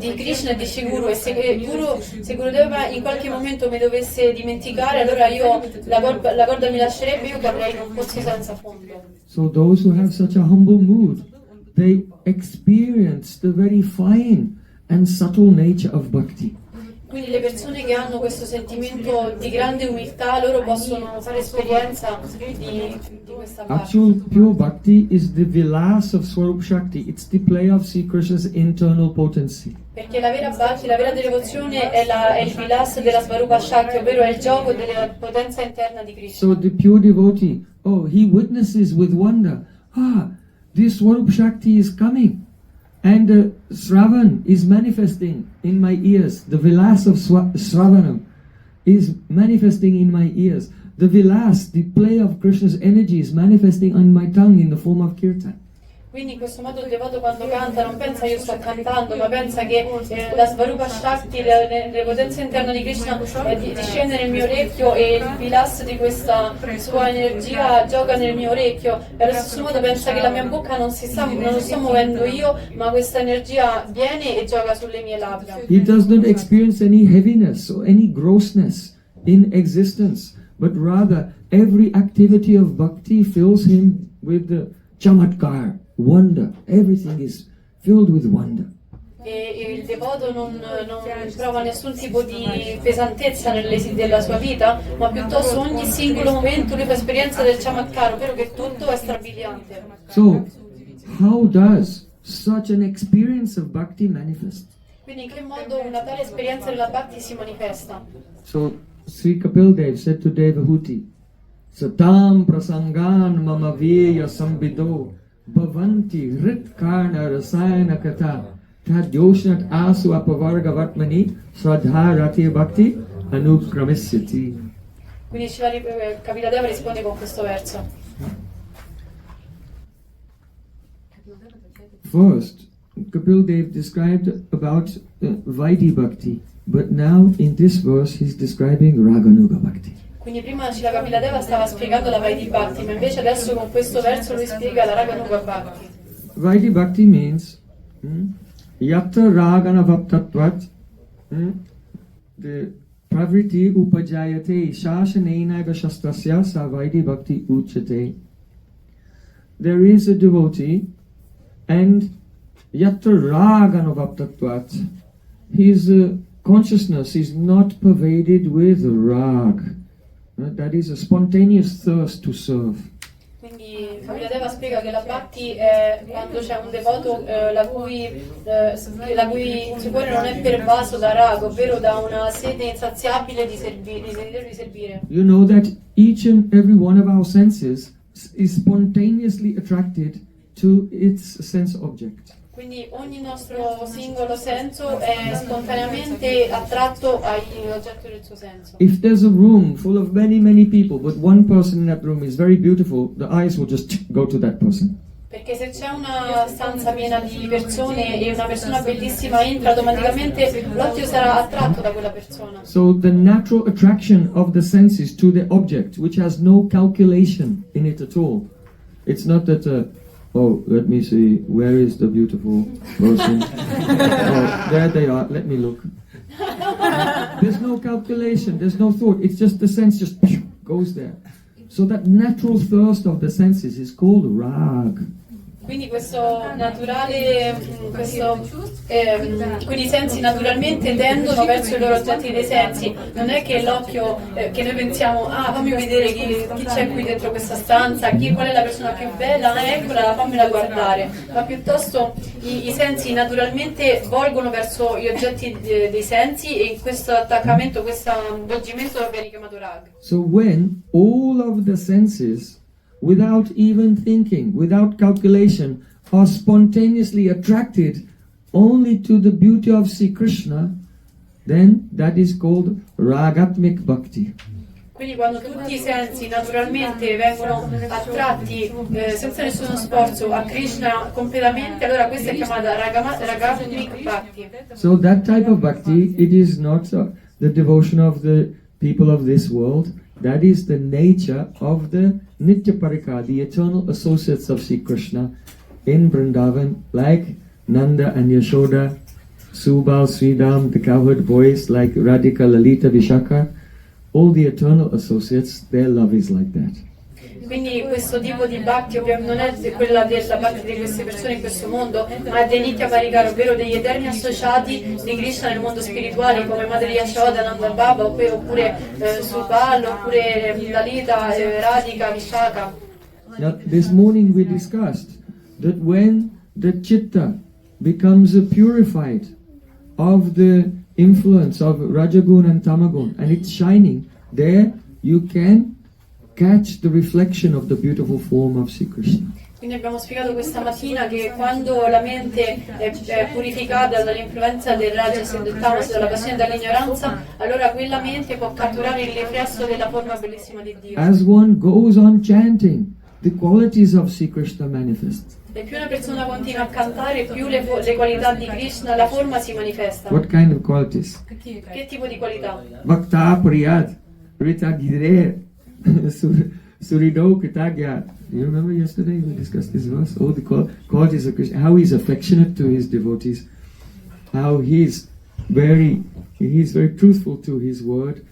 Speaker 2: di Krishna e di Shiguru, e se Gurudeva in qualche momento mi dovesse dimenticare, allora la corda mi lascerebbe, io cadrei in un pozzo senza fondo.
Speaker 1: So those who have such a humble mood, they experience the very fine and subtle nature of bhakti.
Speaker 2: Quindi le persone che hanno questo sentimento di grande umiltà, loro possono fare esperienza di questa parte.
Speaker 1: Actual pure bhakti is the vilas of Swarup Shakti. It's the play of Sri Krishna's internal potency.
Speaker 2: Perché la vera bhakti, la vera devozione è il vilas della Svarupa Shakti, ovvero è il gioco della potenza interna di Krishna.
Speaker 1: So the pure devotee, he witnesses with wonder, this Swarup Shakti is coming, and Sravan is manifesting in my ears. The vilas of Sravanam is manifesting in my ears. The vilas, the play of Krishna's energy, is manifesting on my tongue in the form of kirtan.
Speaker 2: Quindi in questo modo il devoto quando canta non pensa io sto cantando, ma pensa che la Svarupa Shakti, le potenze interne di Krishna discende nel mio orecchio, e il vilas di questa sua energia gioca nel mio orecchio, e allo stesso modo pensa che la mia bocca non lo sto muovendo io, ma questa energia viene e gioca sulle mie labbra.
Speaker 1: He does not experience any heaviness or any grossness in existence, but rather every activity of bhakti fills him with the chamatkar, wonder. Everything is filled with wonder.
Speaker 2: E il devoto non prova nessun tipo di pesantezza della sua vita, ma piuttosto ogni singolo momento lui fa esperienza del chamatkar, ovvero che tutto è strabiliante.
Speaker 1: So, how does such an experience of bhakti manifest?
Speaker 2: Quindi in che modo una tale esperienza della bhakti si manifesta?
Speaker 1: So, Sri Kapil Dev said to Devahuti, Satam prasangan mama veya sambido bhavanti rit karna rasayana kata tadyoshnat asu apavarga vatmani swadha rati bhakti anukramisyati.
Speaker 2: Quindi Kapila risponde con questo verso.
Speaker 1: First, Kapil Dev described about Vaidhi Bhakti, but now in this verse he's describing Raganuga Bhakti.
Speaker 2: Quindi prima Srila Kapila stava spiegando la Vaidhi Bhakti, ma invece adesso con questo verso lui spiega la Raganuga Bhakti.
Speaker 1: Vaidhi Bhakti means Yatta Ragana Vaptatvat, the Pravriti Upajayate Shashanenaiva Shastrasya Sa Vaidhi Bhakti Uchate. There is a devotee, and Yatta Ragana Vaptatvat, his consciousness is not pervaded with rag. That is a spontaneous thirst to serve.
Speaker 2: Quindi Kapila spiega che la Bhakti è quando c'è un devoto la cui il cuore non è pervaso da raga, ovvero da una sete insaziabile di servire.
Speaker 1: You know that each and every one of our senses is spontaneously attracted to its sense object.
Speaker 2: Quindi ogni nostro singolo senso è spontaneamente attratto all'oggetto del suo senso.
Speaker 1: If there's a room full of many people, but one person in that room is very beautiful, the eyes will just go to that person.
Speaker 2: Perché se c'è una stanza piena di persone e una persona bellissima entra, automaticamente l'occhio sarà attratto da quella persona.
Speaker 1: So the natural attraction of the senses to the object, which has no calculation in it at all. It's not that let me see, where is the beautiful person? There they are, let me look. There's no calculation, there's no thought, it's just the sense just goes there. So that natural thirst of the senses is called rag.
Speaker 2: Quindi questo naturale, quindi i sensi naturalmente tendono verso i loro oggetti dei sensi. Non è che l'occhio, che noi pensiamo, fammi vedere chi c'è qui dentro questa stanza, qual è la persona più bella, eccola, fammela guardare. Ma piuttosto i sensi naturalmente volgono verso gli oggetti dei sensi, e questo attaccamento, questo avvolgimento viene chiamato rag.
Speaker 1: So when all of the senses, without even thinking, without calculation, are spontaneously attracted only to the beauty of Sri Krishna, then that is called ragatmik bhakti.
Speaker 2: Quindi quando tutti i sensi naturalmente vengono attratti senza nessuno sforzo a Krishna completamente, allora questa è chiamata ragatmik bhakti.
Speaker 1: So that type of bhakti, it is not the devotion of the people of this world. That is the nature of the Nitya Parika, the eternal associates of Sri Krishna in Vrindavan, like Nanda and Yashoda, Subal, Sridham, the cowherd boys, like Radhika, Lalita, Vishaka. All the eternal associates, their love is like that.
Speaker 2: Quindi questo tipo di bhakti ovviamente non è quella della bhakti di queste persone in questo mondo, ma è dei Nitya Parikar, ovvero degli eterni associati di Krishna nel mondo spirituale, come Madre Yashoda, Nanda Baba, oppure Subal, oppure Lalita, Radhika, Vishaka.
Speaker 1: Now, this morning we discussed that when the chitta becomes purified of the influence of Rajagun and Tamagun, and it's shining, there you can catch the reflection of the beautiful form of Sri Krishna.
Speaker 2: Quindi abbiamo spiegato questa mattina che quando la mente è purificata dall'influenza del Rajas e del Tamas, dalla passione e dall'ignoranza, allora quella mente può catturare il riflesso della forma bellissima di Dio.
Speaker 1: As one goes on chanting, the qualities of Sri Krishna manifest.
Speaker 2: E più una persona continua a cantare, più le qualità di Krishna, la forma si manifesta.
Speaker 1: What kind of qualities?
Speaker 2: Che tipo di qualità?
Speaker 1: Bhakta Priyad, Rita Gidre, Surido Kritagya. You remember yesterday we discussed this verse? All the qualities of Krishna, how he's affectionate to his devotees, how he's very truthful to his word,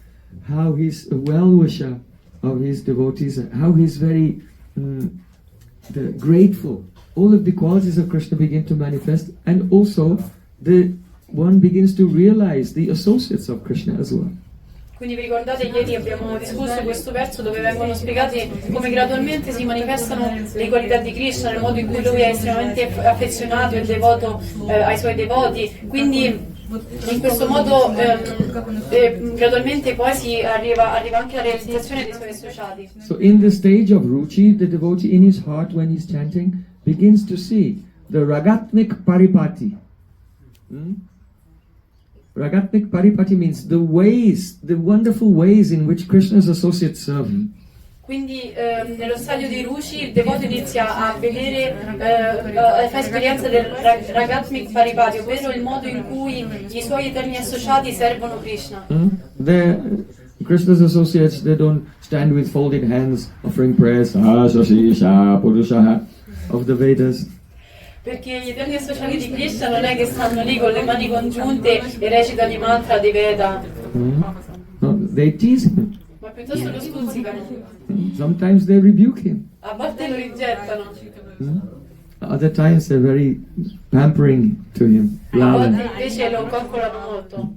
Speaker 1: how he's a well-wisher of his devotees, how he's very grateful. All of the qualities of Krishna begin to manifest, and also one begins to realize the associates of Krishna as well.
Speaker 2: Quindi vi ricordate, ieri abbiamo discusso questo verso dove vengono spiegati come gradualmente si manifestano le qualità di Krishna nel modo in cui lui è estremamente affezionato e devoto ai suoi devoti. Quindi in questo modo gradualmente poi si arriva anche alla realizzazione dei suoi associati.
Speaker 1: So in the stage of Ruchi, the devotee in his heart when he's chanting begins to see the Ragatmik Paripati. Ragatmik Paripati means the wonderful ways in which Krishna's associates serve him.
Speaker 2: Quindi nello stadio di Ruchi il devoto inizia a vedere, fa esperienza del Ragatmik Paripati, ovvero il modo in cui i suoi eterni associati servono Krishna.
Speaker 1: Krishna's associates, they don't stand with folded hands offering prayers, of the Vedas.
Speaker 2: Perché gli eterni associati di Krishna non è che stanno lì con le mani congiunte e recitano i mantra dei Veda.
Speaker 1: No, they tease him.
Speaker 2: Ma piuttosto lo stuzzicano.
Speaker 1: Sometimes they rebuke him.
Speaker 2: A volte lo rigettano.
Speaker 1: Other times they're very pampering to him.
Speaker 2: A volte invece lo coccolano molto.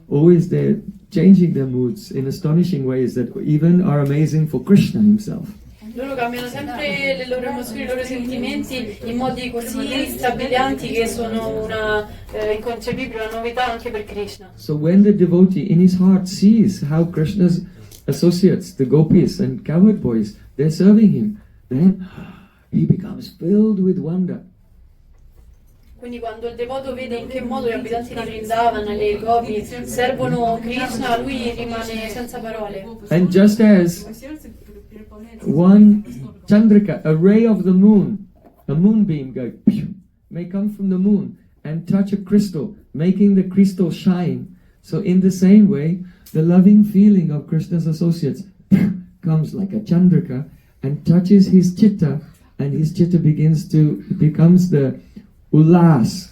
Speaker 1: Always they're changing their moods in astonishing ways that even are amazing for Krishna himself.
Speaker 2: Loro cambiano sempre le loro emozioni, i loro sentimenti in modi così strabilianti che sono una inconcepibile, una novità anche per Krishna.
Speaker 1: So when the devotee in his heart sees how Krishna's associates, the gopis and cowherd boys, they're serving him, then he becomes filled with wonder.
Speaker 2: Quindi quando il devoto vede in che modo gli abitanti di Vrindavan e le gopi servono Krishna, lui rimane senza parole.
Speaker 1: And just as one chandrika, a ray of the moon, a moonbeam may come from the moon and touch a crystal, making the crystal shine. So in the same way, the loving feeling of Krishna's associates comes like a chandrika and touches his chitta, and his chitta becomes the ulas,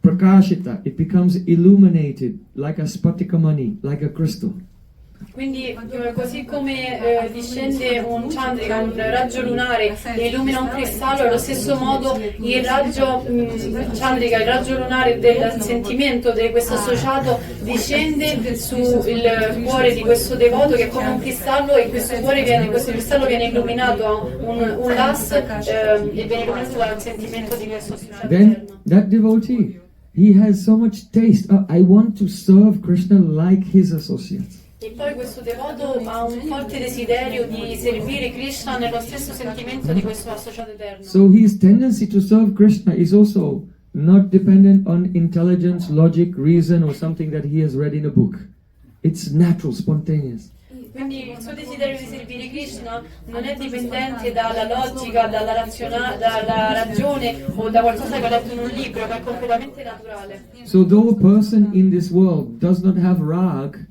Speaker 1: prakashita. It becomes illuminated like a spatikamani, like a crystal.
Speaker 2: Quindi così come discende un chandrika, un raggio lunare e illumina un cristallo, allo stesso modo il raggio chandrika, il raggio lunare del sentimento di questo associato discende sul cuore di questo devoto che è come un cristallo e questo cristallo viene illuminato a un las e viene illuminato dal sentimento di questo associato
Speaker 1: Then
Speaker 2: eterno.
Speaker 1: that devotee, he has so much taste. I want to serve Krishna like his associates.
Speaker 2: E poi questo devoto ha un forte desiderio di servire Krishna nello stesso sentimento di questo associato eterno.
Speaker 1: So his tendency to serve Krishna is also not dependent on intelligence, logic, reason, or something that he has read in a book. It's natural, spontaneous.
Speaker 2: Quindi il suo desiderio di servire Krishna non è dipendente dalla logica, dalla ragione o da qualcosa che ha letto in un libro, ma è completamente naturale.
Speaker 1: So though a person in this world does not have rag,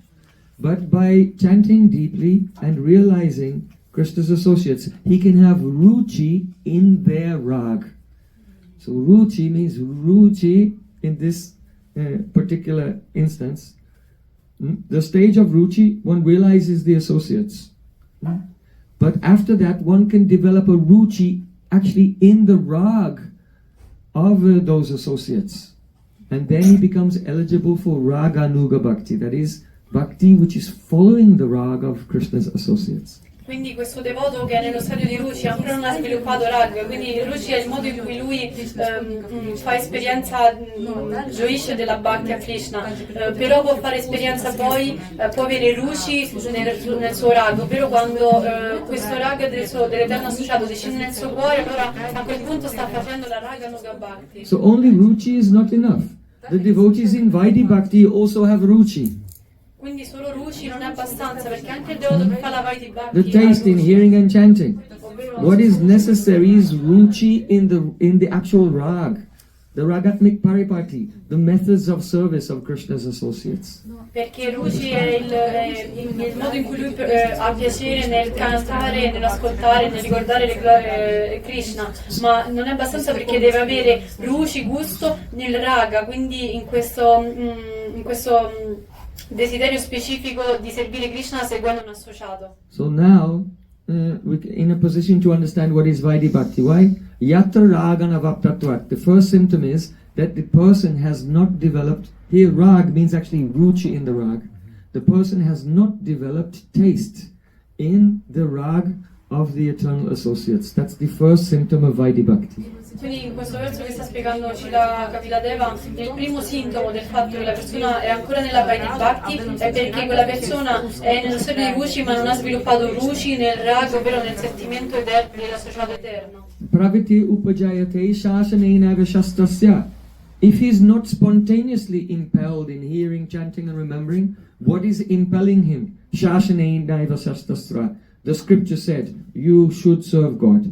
Speaker 1: but by chanting deeply and realizing Krishna's associates, he can have ruchi in their rag. So ruchi means ruchi in this particular instance. The stage of ruchi, one realizes the associates. But after that, one can develop a ruchi actually in the rag of those associates. And then he becomes eligible for raganuga bhakti, that is, bhakti which is following the rag of Krishna's associates.
Speaker 2: Quindi questo devoto che è nello stadio di Ruchi ancora non ha sviluppato rag, quindi Ruchi è il modo in cui lui fa esperienza, gioisce della bhakti a Krishna, però può fare esperienza poi, può avere Ruchi nel suo rag, ovvero quando questo rag dell'eterno associato descende nel suo cuore, allora a quel punto sta facendo la raganuga bhakti.
Speaker 1: So only ruchi is not enough. The devotees in Vaidhi Bhakti also have ruchi.
Speaker 2: Quindi solo Ruchi non è abbastanza, perché anche il devoto che fa la Vaidhi Bhakti
Speaker 1: The taste in hearing and chanting. What is necessary is ruchi in the actual rag, the ragatmic paripati, the methods of service of Krishna's associates.
Speaker 2: Perché Ruchi è il modo in cui lui ha piacere nel cantare, nell'ascoltare, nel ricordare Krishna, ma non è abbastanza perché deve avere Ruchi, gusto nel raga, quindi in questo desiderio specifico di servire Krishna seguendo un associato.
Speaker 1: So now we're in a position to understand what is Vaidhi Bhakti. Why? Yatra ragana vaptatvat. The first symptom is that the person has not developed, here rag means actually ruchi in the rag. The person has not developed taste in the rag of the eternal associates. That's the first symptom of Vaidhi Bhakti.
Speaker 2: Quindi in questo verso che sta spiegandoci la Kapiladeva, il primo sintomo del fatto che la persona è ancora nella Vaidhi Bhakti è perché quella persona è nello stadio di Ruchi ma non ha sviluppato Ruchi nel rag, ovvero nel sentimento dell'associato eterno.
Speaker 1: Praviti upajayate shasanena vashastasya. If he is not spontaneously impelled in hearing, chanting and remembering, what is impelling him? Shasanena vashastasya. The scripture said, you should serve God.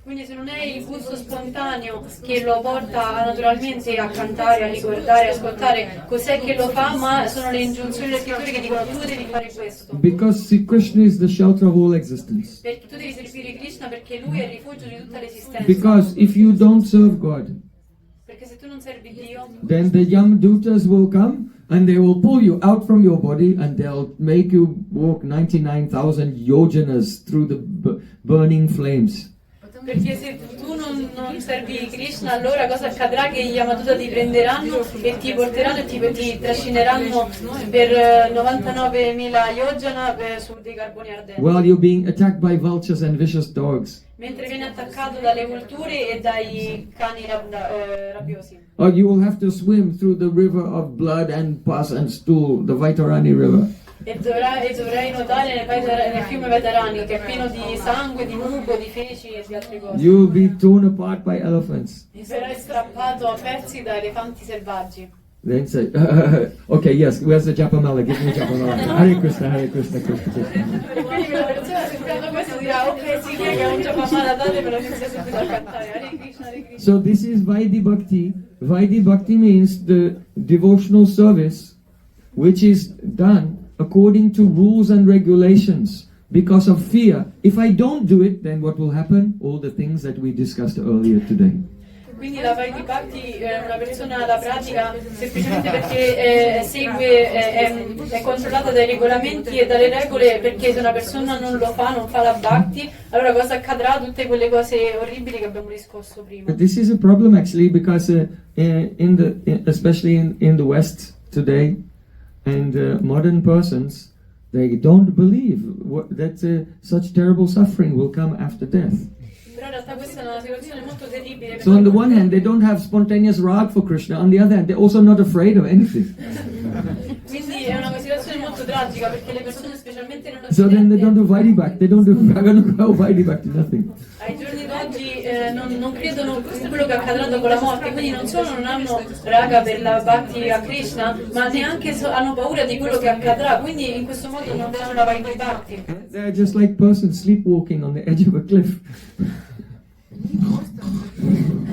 Speaker 2: Quindi se non è il gusto spontaneo che lo porta naturalmente a cantare, a ricordare, a ascoltare, cos'è che lo fa, ma sono le ingiunzioni delle scritture che dicono tu devi fare questo.
Speaker 1: Because Krishna is the shelter of all existence.
Speaker 2: Perché tu devi servire Krishna perché lui è il rifugio di tutta l'esistenza.
Speaker 1: Because if you don't serve God,
Speaker 2: Perché se tu non servi Dio,
Speaker 1: then the Yamdutas will come and they will pull you out from your body and they'll make you walk 99,000 yojanas through the burning flames.
Speaker 2: perché se tu non servi Krishna, allora cosa accadrà? Che gli Yamaduta ti prenderanno e ti porteranno e ti trascineranno per 99.000 yojana su dei carboni ardenti.
Speaker 1: While you're being attacked by vultures and vicious dogs.
Speaker 2: Mentre viene attaccato dalle vulture e dai cani rabbiosi.
Speaker 1: Or you will have to swim through the river of blood and pus and stool, the Vaitarani river.
Speaker 2: E dovrai nuotare nel fiume Veterani, che è pieno di sangue, di muco, di feci e di altre cose.
Speaker 1: You will be torn apart by elephants.
Speaker 2: E sarai strappato a pezzi da elefanti selvaggi.
Speaker 1: Then say, okay, yes, where's the Japamala? Give me Japamala. Hare Krishna, Hare Krishna, Krishna Krishna.
Speaker 2: E quindi quella persona sentendo questo dirà, ok, sì, che è un Japamala, datemelo, inizia subito a cantare. Hare Krishna, Hare Krishna.
Speaker 1: So this is Vaidhi Bhakti. Vaidhi Bhakti means the devotional service which is done according to rules and regulations because of fear. If I don't do it, then what will happen? All the things that we discussed earlier today.
Speaker 2: Quindi la Vaidhi Bhakti una persona la pratica semplicemente perché è controllata dai regolamenti e dalle regole, perché se una persona non lo fa, non fa la Bhakti, allora cosa accadrà? Tutte quelle cose orribili che abbiamo discusso prima.
Speaker 1: But this is a problem actually, because especially in the West today, and modern persons, they don't believe that such terrible suffering will come after death.
Speaker 2: Però in realtà questa è una situazione molto terribile.
Speaker 1: So on the one hand, they don't have spontaneous rag for Krishna. On the other hand, they're also not afraid of anything.
Speaker 2: Quindi è una situazione molto tragica, perché le persone specialmente non
Speaker 1: So then they don't do Vaidhi Bhakti. They don't do Vaidhi Bhakti, nothing.
Speaker 2: ai giorni d'oggi non credono in quello che accadrà dopo la morte, quindi non solo non hanno raga per la Bhakti a Krishna, ma neanche hanno paura di quello che accadrà, quindi in questo modo non fanno la Vaidhi Bhakti.
Speaker 1: They're just like persons sleepwalking on the edge of a cliff.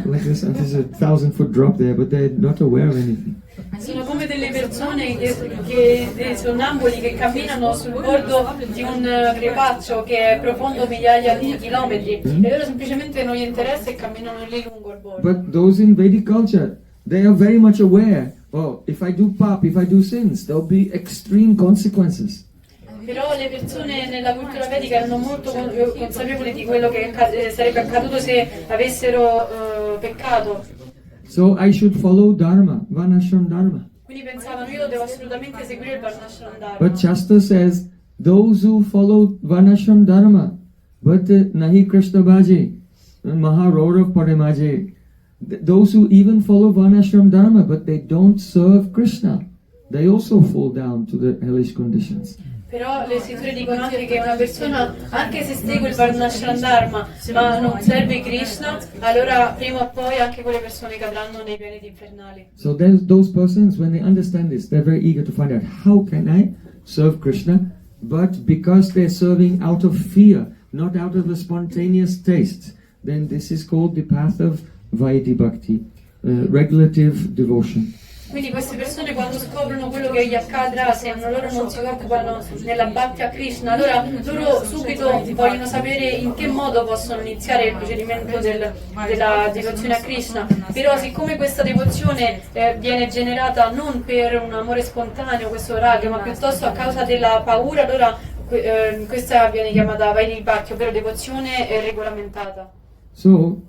Speaker 1: Like this, and there's a 1,000-foot drop there, but they're not aware of anything.
Speaker 2: Sono come delle persone dei sonnambuli che camminano sul bordo di un crepaccio che è profondo migliaia di chilometri e loro semplicemente non gli interessa e camminano lì lungo il bordo.
Speaker 1: But those in Vedic culture, they are very much aware. Oh, if I do pap, if I do sins, there'll be extreme consequences.
Speaker 2: Però le persone nella cultura vedica erano molto consapevoli di quello che sarebbe accaduto se avessero peccato.
Speaker 1: So I should follow Dharma, Varnashram Dharma.
Speaker 2: Quindi pensavano, io devo assolutamente seguire il Varnashram Dharma.
Speaker 1: But Shastra says, those who follow Varnashram Dharma, but nahi Krishna bhaji, Maharorav Paramaji, those who even follow Varnashram Dharma, but they don't serve Krishna, they also fall down to the hellish conditions.
Speaker 2: Però le scritture dicono anche che una persona, anche se segue il Varnashram Dharma, ma non serve Krishna, allora prima o poi anche quelle persone cadranno nei pianeti infernali.
Speaker 1: So those persons, when they understand this, they're very eager to find out, how can I serve Krishna? But because they're serving out of fear, not out of a spontaneous taste, then this is called the path of Vaidhi Bhakti, regulative devotion.
Speaker 2: Quindi queste persone quando scoprono quello che gli accadrà se loro non si occupano nella Bhakti a Krishna, allora loro subito vogliono sapere in che modo possono iniziare il procedimento della devozione a Krishna. Però siccome questa devozione viene generata non per un amore spontaneo, questo raga, ma piuttosto a causa della paura, allora questa viene chiamata Vaidhi Bhakti, ovvero devozione regolamentata.
Speaker 1: So,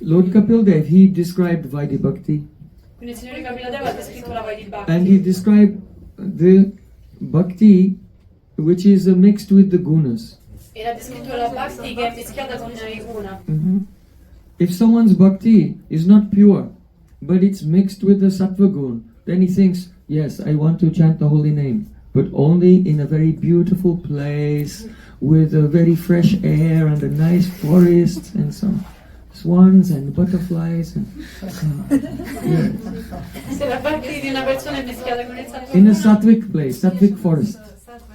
Speaker 1: Lord Kapil Dev, he described Vaidhi Bhakti.
Speaker 2: Quindi il Signore Kapila ha descritto la Vaidhi Bhakti.
Speaker 1: And he described the bhakti which is mixed with the gunas.
Speaker 2: E ha descritto la Bhakti che è mischiata con i guna.
Speaker 1: If someone's bhakti is not pure, but it's mixed with the sattva gun, then he thinks, yes, I want to chant the holy name, but only in a very beautiful place, with a very fresh air and a nice forest and some swans and butterflies and
Speaker 2: Se la Bhakti di una persona è mischiata con il sattva
Speaker 1: in a
Speaker 2: guna,
Speaker 1: sattvic place, sattvic forest.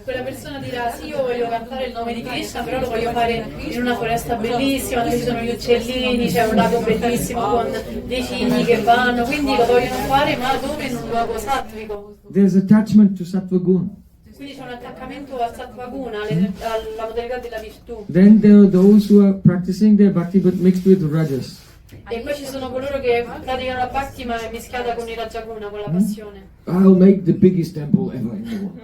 Speaker 2: quella persona dirà sì, io voglio cantare il nome di Krishna, però lo voglio fare in una foresta bellissima dove ci sono gli uccellini, c'è un lago bellissimo con dei cigni che vanno, quindi lo vogliono fare, ma dove? In un luogo sattvico.
Speaker 1: There's attachment to sattva gun.
Speaker 2: Quindi c'è un attaccamento al sattva guna, alla modalità della virtù.
Speaker 1: Then there are those who are practicing their bhakti but mixed with rajas.
Speaker 2: E poi ci sono coloro che praticano la Bhakti ma è mischiata con il Rajaguna, con la passione.
Speaker 1: I'll make the biggest temple ever in the world.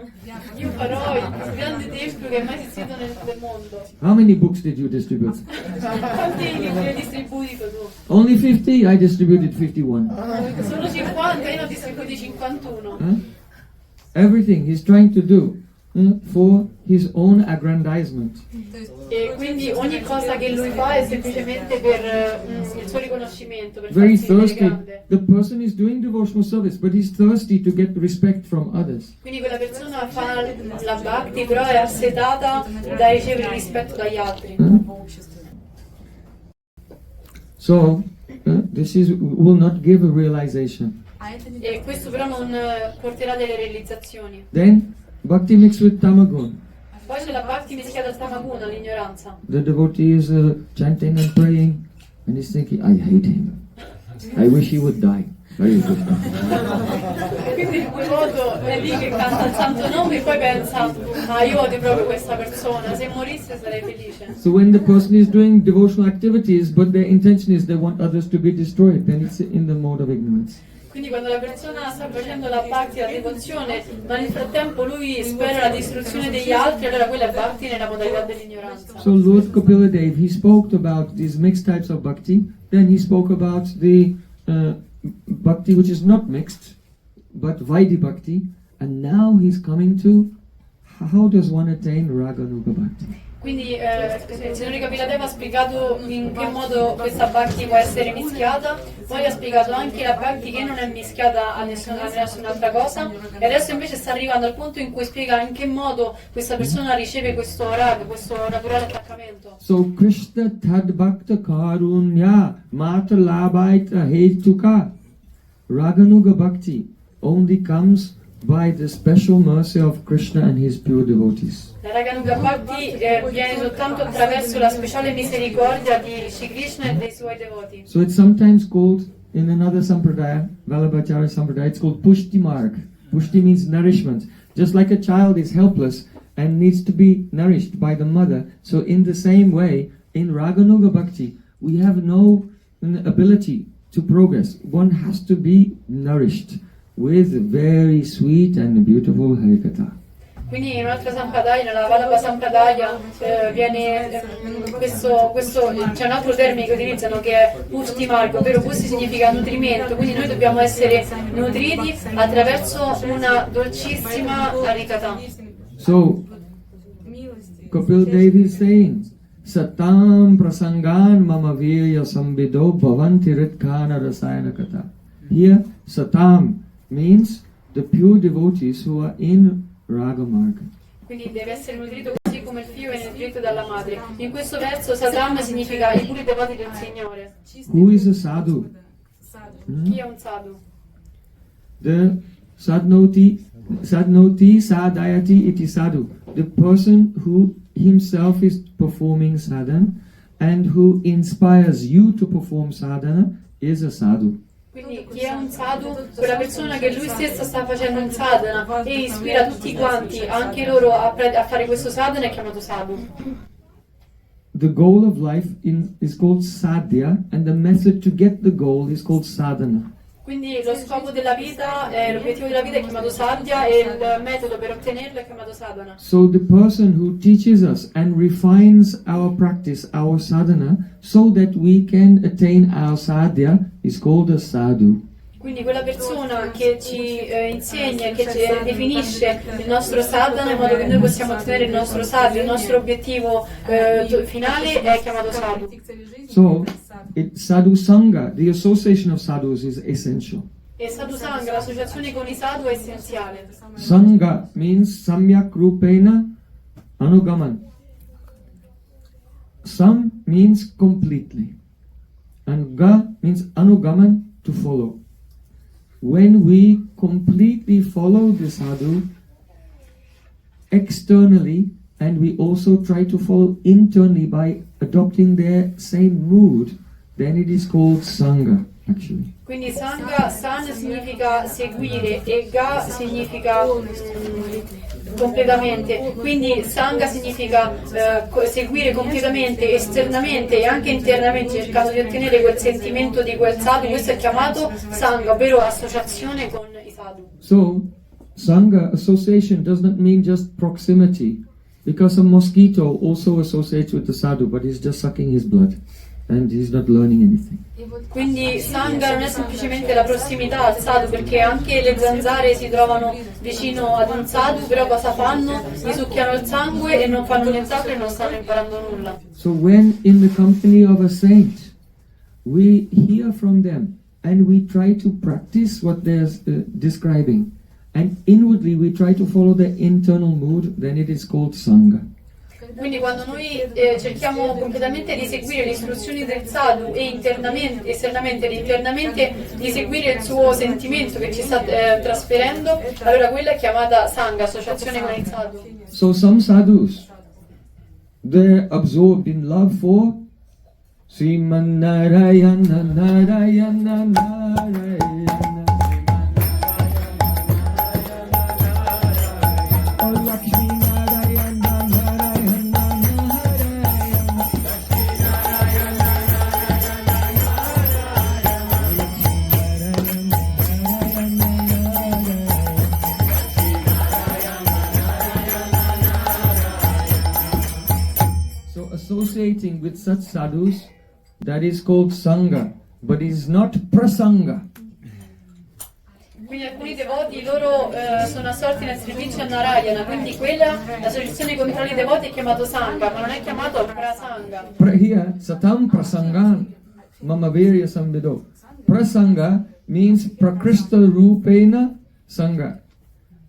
Speaker 2: Io farò il più grande tempio che mai esistito nel mondo.
Speaker 1: How many books did you distribute?
Speaker 2: Quanti libri hai distribuito tu?
Speaker 1: Only 50? I distributed 51.
Speaker 2: Solo 50, io ne ho distribuiti 51.
Speaker 1: Everything he's trying to do for his own aggrandizement.
Speaker 2: E quindi ogni cosa che lui fa è semplicemente per il suo riconoscimento, per
Speaker 1: Very
Speaker 2: farsi vedere
Speaker 1: thirsty.
Speaker 2: grande.
Speaker 1: The person is doing devotional service, but he's thirsty to get respect from others.
Speaker 2: Quindi quella persona fa la Bhakti, però è assetata da ricevere rispetto dagli altri.
Speaker 1: So, this will not give a realization.
Speaker 2: E questo però non porterà delle realizzazioni.
Speaker 1: Then, bhakti mixed with tamagun.
Speaker 2: Poi c'è la Bhakti mischiata al Tamaguna, l'ignoranza.
Speaker 1: The devotee is chanting and praying, and he's thinking, I hate him. I wish he would die. Hare Krishna.
Speaker 2: Quindi il devoto è lì che canta il santo nome e poi pensa, ah, io odio proprio questa persona, se morisse sarei felice.
Speaker 1: So when the person is doing devotional activities, but their intention is they want others to be destroyed, then it's in the mode of ignorance.
Speaker 2: Quindi quando la persona sta facendo la bhakti, la devozione, ma nel frattempo lui spera la distruzione degli altri, allora quella è bhakti nella modalità dell'ignoranza.
Speaker 1: So Lord Kapila Dev, he spoke about these mixed types of bhakti, then he spoke about the bhakti which is not mixed, but Vaidhi bhakti, and now he's coming to how does one attain Raganuga bhakti.
Speaker 2: Quindi il signore Kapiladeva ha spiegato in che modo questa bhakti può essere mischiata, poi ha spiegato anche la bhakti che non è mischiata a nessun'altra cosa, e adesso invece sta arrivando al punto in cui spiega in che modo questa persona riceve questo rag, questo naturale attaccamento.
Speaker 1: So Krishna Tad Bhakta Karunya Mata Labhaita Hetuka Raganuga bhakti only comes by the special mercy of Krishna and his pure devotees.
Speaker 2: La Raganuga Bhakti viene soltanto attraverso la speciale misericordia di Shri Krishna e dei suoi devoti.
Speaker 1: So it's sometimes called, in another sampradaya, Vallabhacharya sampradaya, it's called Pushti Marg. Pushti means nourishment. Just like a child is helpless and needs to be nourished by the mother, so in the same way, in Raganuga Bhakti, we have no ability to progress. One has to be nourished with very sweet and beautiful Harikatha.
Speaker 2: Quindi in un'altra sampradaya, nella Vallabha sampradaya, viene questo c'è un altro termine che utilizzano che è pushti margo, ovvero pushti significa nutrimento, quindi noi dobbiamo essere nutriti attraverso una dolcissima harikatha.
Speaker 1: So, Kapil Devi is saying, Satam prasangan mama virya sambido bhavanti ritkana rasayana kata. Here, Satam means the pure devotees who are in Raga Marga.
Speaker 2: Quindi deve essere nutrito così come il figlio è nutrito dalla madre. In questo verso Satam significa i puri devoti del Signore.
Speaker 1: Who is a sadhu?
Speaker 2: Chi è un sadhu?
Speaker 1: The sadnoti sadayati iti sadhu. The person who himself is performing sadhana and who inspires you to perform sadhana is a sadhu.
Speaker 2: Quindi chi è un sadhu? Quella persona che lui stesso sta facendo un sadhana e ispira tutti quanti, anche loro, a fare questo sadhana, è chiamato sadhu.
Speaker 1: The goal of life is called sadhya and the method to get the goal is called sadhana.
Speaker 2: Quindi lo scopo della vita, l'obiettivo della vita è chiamato sadhya e il metodo per ottenerlo è chiamato sadhana.
Speaker 1: So the person who teaches us and refines our practice, our sadhana, so that we can attain our sadhya is called a sadhu.
Speaker 2: Quindi quella persona che ci insegna, che ci definisce il nostro sadhana in modo che noi possiamo ottenere il nostro sadhya, il nostro obiettivo finale è chiamato sadhu.
Speaker 1: So, sadhu sangha, the association of sadhus is essential.
Speaker 2: E sadhu sangha, l'associazione con i sadhu è essenziale.
Speaker 1: Sangha means samyak rupena anugaman. Sam means completely. And ga means anugaman, to follow. When we completely follow the sadhu externally, and we also try to follow internally by adopting their same mood, then it is called sangha, actually.
Speaker 2: Quindi sangha, san significa seguire e ga significa completamente. Quindi sangha significa seguire completamente, esternamente e anche internamente, cercando di ottenere quel sentimento di quel sadhu. Questo è chiamato sangha, ovvero associazione con i sadhu.
Speaker 1: So, sangha association does not mean just proximity, because a mosquito also associates with the sadhu, but he's just sucking his blood and he's not learning anything.
Speaker 2: Quindi sangha non è semplicemente la prossimità al sadhu, perché anche le zanzare si trovano vicino ad un sadhu, però cosa fanno? Gli succhiano il sangue e non fanno nient'altro e non stanno imparando nulla.
Speaker 1: So when in the company of a saint, we hear from them and we try to practice what they're describing, and inwardly we try to follow their internal mood, then it is called sangha.
Speaker 2: Quindi quando noi cerchiamo completamente di seguire le istruzioni del sadhu e internamente, esternamente ed internamente di seguire il suo sentimento che ci sta trasferendo, allora quella è chiamata sangha, associazione con il sadhu.
Speaker 1: So some sadhus, they're absorbed in love for Sriman Narayana Narayana Narayana. associating with such sadhus, that is called Sangha, but it is not Prasanga.
Speaker 2: Quindi alcuni devoti loro sono assorti nel servizio a Narayana, quindi quella, l'associazione con tali devoti è chiamato Sangha, ma non è chiamato Prasanga.
Speaker 1: Here, Satam Prasangan, Mama Virya Samvido. Prasanga means Prakrista Rupena Sangha.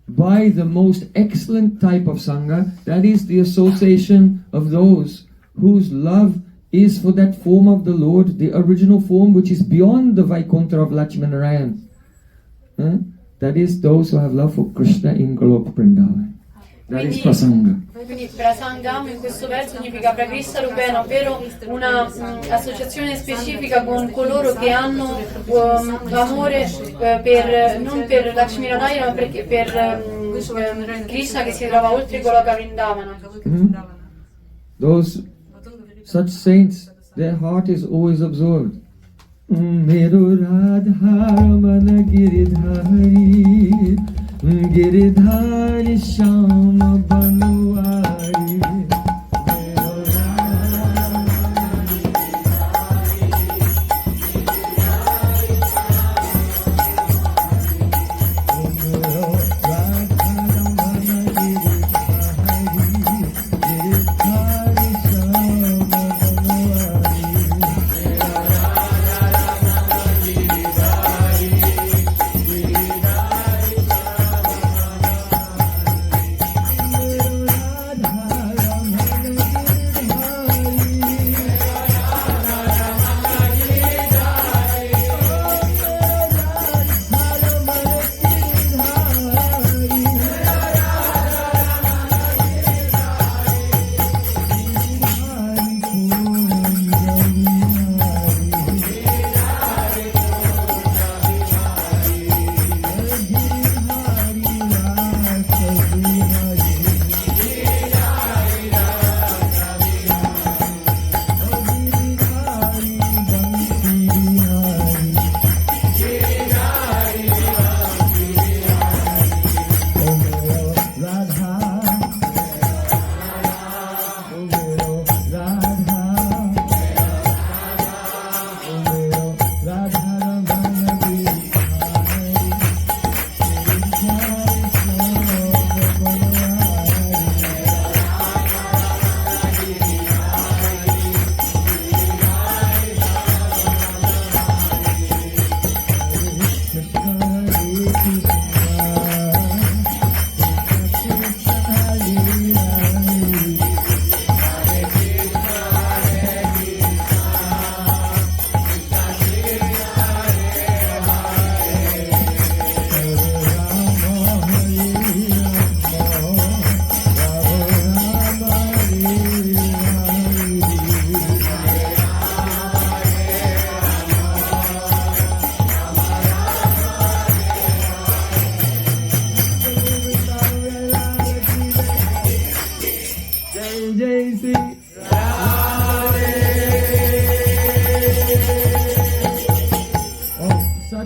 Speaker 1: By the most excellent type of Sangha, that is the association of those whose love is for that form of the Lord, the original form which is beyond the Vaikuntha of Lakshmanarayan. That is those who have love for Krishna in Golok Vrindavan. That is Prasanga.
Speaker 2: Quindi Prasangam in questo verso significa Prakrishna Rupena, ovvero una associazione specifica con coloro che hanno amore non per Lakshmi Narayana, ma per Krishna che si trova oltre Goloka Vrindavana.
Speaker 1: Those such saints, their heart is always absorbed. Mero Radha Ramana Giridhari Giridhari Shama Banuari.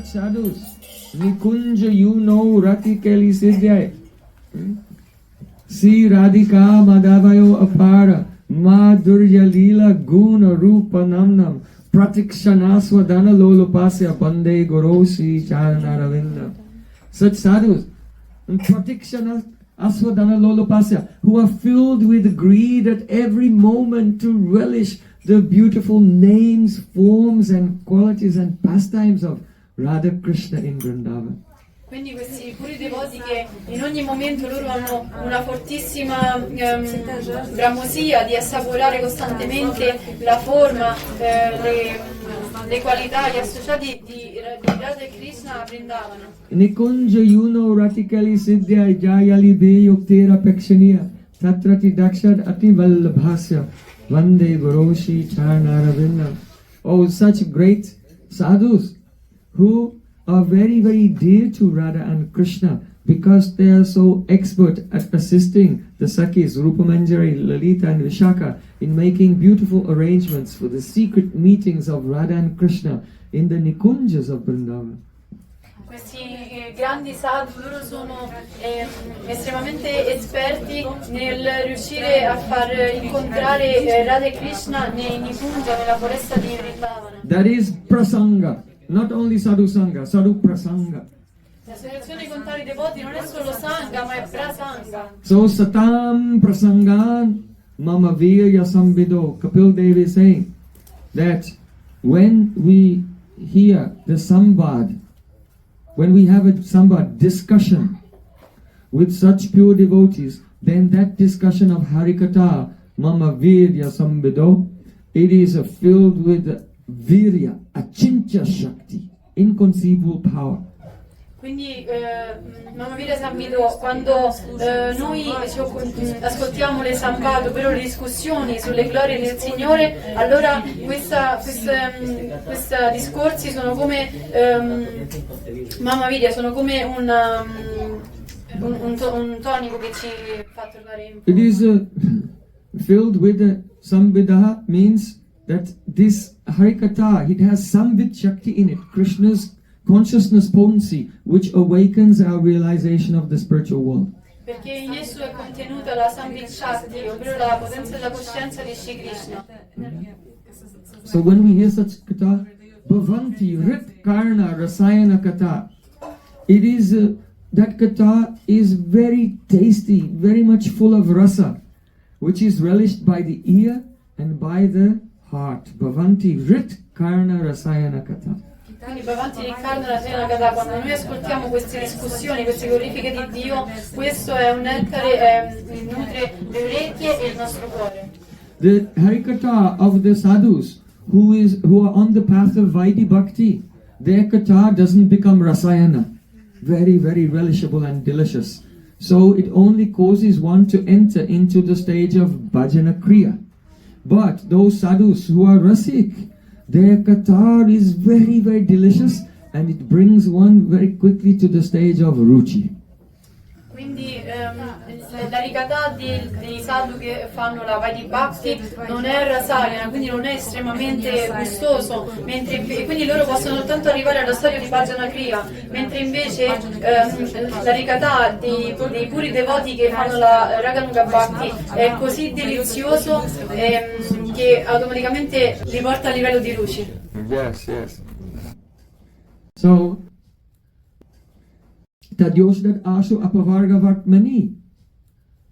Speaker 1: Sadhus, Nikunja, you know Rati Keli Siddhya. Si Radhika Madhavayo Apara, Madhurya Lila Guna Rupa Namnam, Pratikshanaswadana Lolopasya Bande Goroshi Charanaravindam. Such sadhus, Pratikshana-aswadana Lolopasya, who are filled with greed at every moment to relish the beautiful names, forms and qualities and pastimes of Radha Krishna in Vrindavan.
Speaker 2: Quindi questi puri devoti che in ogni momento loro hanno una fortissima bramosia di assaporare costantemente la forma, le qualità, gli associati di Radha e Krishna a Vrindavana.
Speaker 1: Nikunja yuno ratikali siddhya jayali be yuktera pekshaniya tatrati dakshad ati vallabhasya vande goroshi charnaravinda. Oh, such great sadhus who are very, very dear to Radha and Krishna because they are so expert at assisting the Sakhis, Rupa Manjari, Lalita and Vishaka in making beautiful arrangements for the secret meetings of Radha and Krishna in the Nikunjas of Vrindavan.
Speaker 2: Questi grandi sadhu, loro sono estremamente esperti nel riuscire a far incontrare Radha e Krishna nei Nikunja, nella foresta di Vrindavana.
Speaker 1: That is prasanga, not only sadhu sangha, sadhu prasanga.
Speaker 2: L'associazione con tali devoti non è solo sangha, ma è prasanga.
Speaker 1: So satam prasangan mama virya samvido. Kapil Dev is saying that when we hear the samvad, when we have a samvad discussion with such pure devotees, then that discussion of Harikatha, Mama Virya Samvido, it is filled with virya, achintya shakti, inconceivable power.
Speaker 2: Quindi, Mamma Virya Samvido, quando noi ascoltiamo le samvad, ovvero le discussioni sulle glorie del Signore, allora questi discorsi sono come Mamma Virya, sono come un tonico che ci fa tornare in
Speaker 1: It is filled with samvidaha, means that this Harikatha, it has samvid shakti in it, Krishna's consciousness potency, which awakens our realization of the spiritual world.
Speaker 2: Perché in esso è contenuta la Samvid Shakti, ovvero la potenza della coscienza di Shri Krishna.
Speaker 1: So when we hear such katha, bhavanti rit karna rasayana katha, it is that katha is very tasty, very much full of rasa, which is relished by the ear and by the heart. Bhavanti rit karna rasayana katha.
Speaker 2: Quindi Bhavanti Riccardo nella Sena Gata, quando noi ascoltiamo queste discussioni, queste glorifiche di Dio, questo è un nettare, nutre le orecchie e il nostro cuore.
Speaker 1: The Harikatha of the sadhus who are on the path of Vaidhi Bhakti, their katha doesn't become rasayana, very, very relishable and delicious. So it only causes one to enter into the stage of bhajana kriya. But those sadhus who are rasik, their katha is very, very delicious and it brings one very quickly to the stage of ruchi.
Speaker 2: Quindi la ricatà dei sadhu che fanno la Vaidhi Bhakti non è rasayana, quindi non è estremamente gustoso, e quindi loro possono soltanto arrivare allo stadio di Bhajana Kriya, mentre invece la ricatà dei puri devoti che fanno la Raganuga Bhakti è così delizioso che automaticamente li porta a livello di luci.
Speaker 1: Yes, yes. So, Tadyosdat asu apavarga vartmani.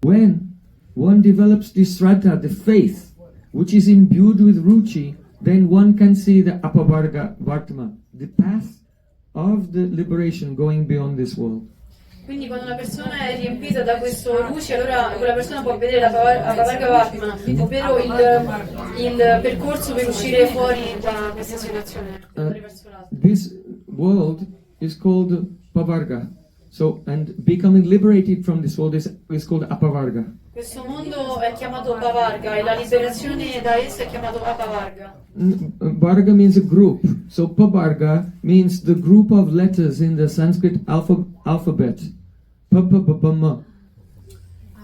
Speaker 1: When one develops the shraddha, the faith, which is imbued with ruchi, then one can see the apavarga vartma, the path of the liberation going beyond this world.
Speaker 2: Quindi quando una persona è riempita da questo luce, allora quella persona può vedere la Apavarga Vartmana, ovvero il percorso per uscire fuori da questa situazione.
Speaker 1: This world is called Pavarga. So, and becoming liberated from this world is called Apavarga.
Speaker 2: Questo mondo è chiamato Pavarga e la liberazione da esso è chiamato Apavarga.
Speaker 1: Varga means a group. So Pavarga means the group of letters in the Sanskrit alphabet. Pa-pa-pa-pa-ma.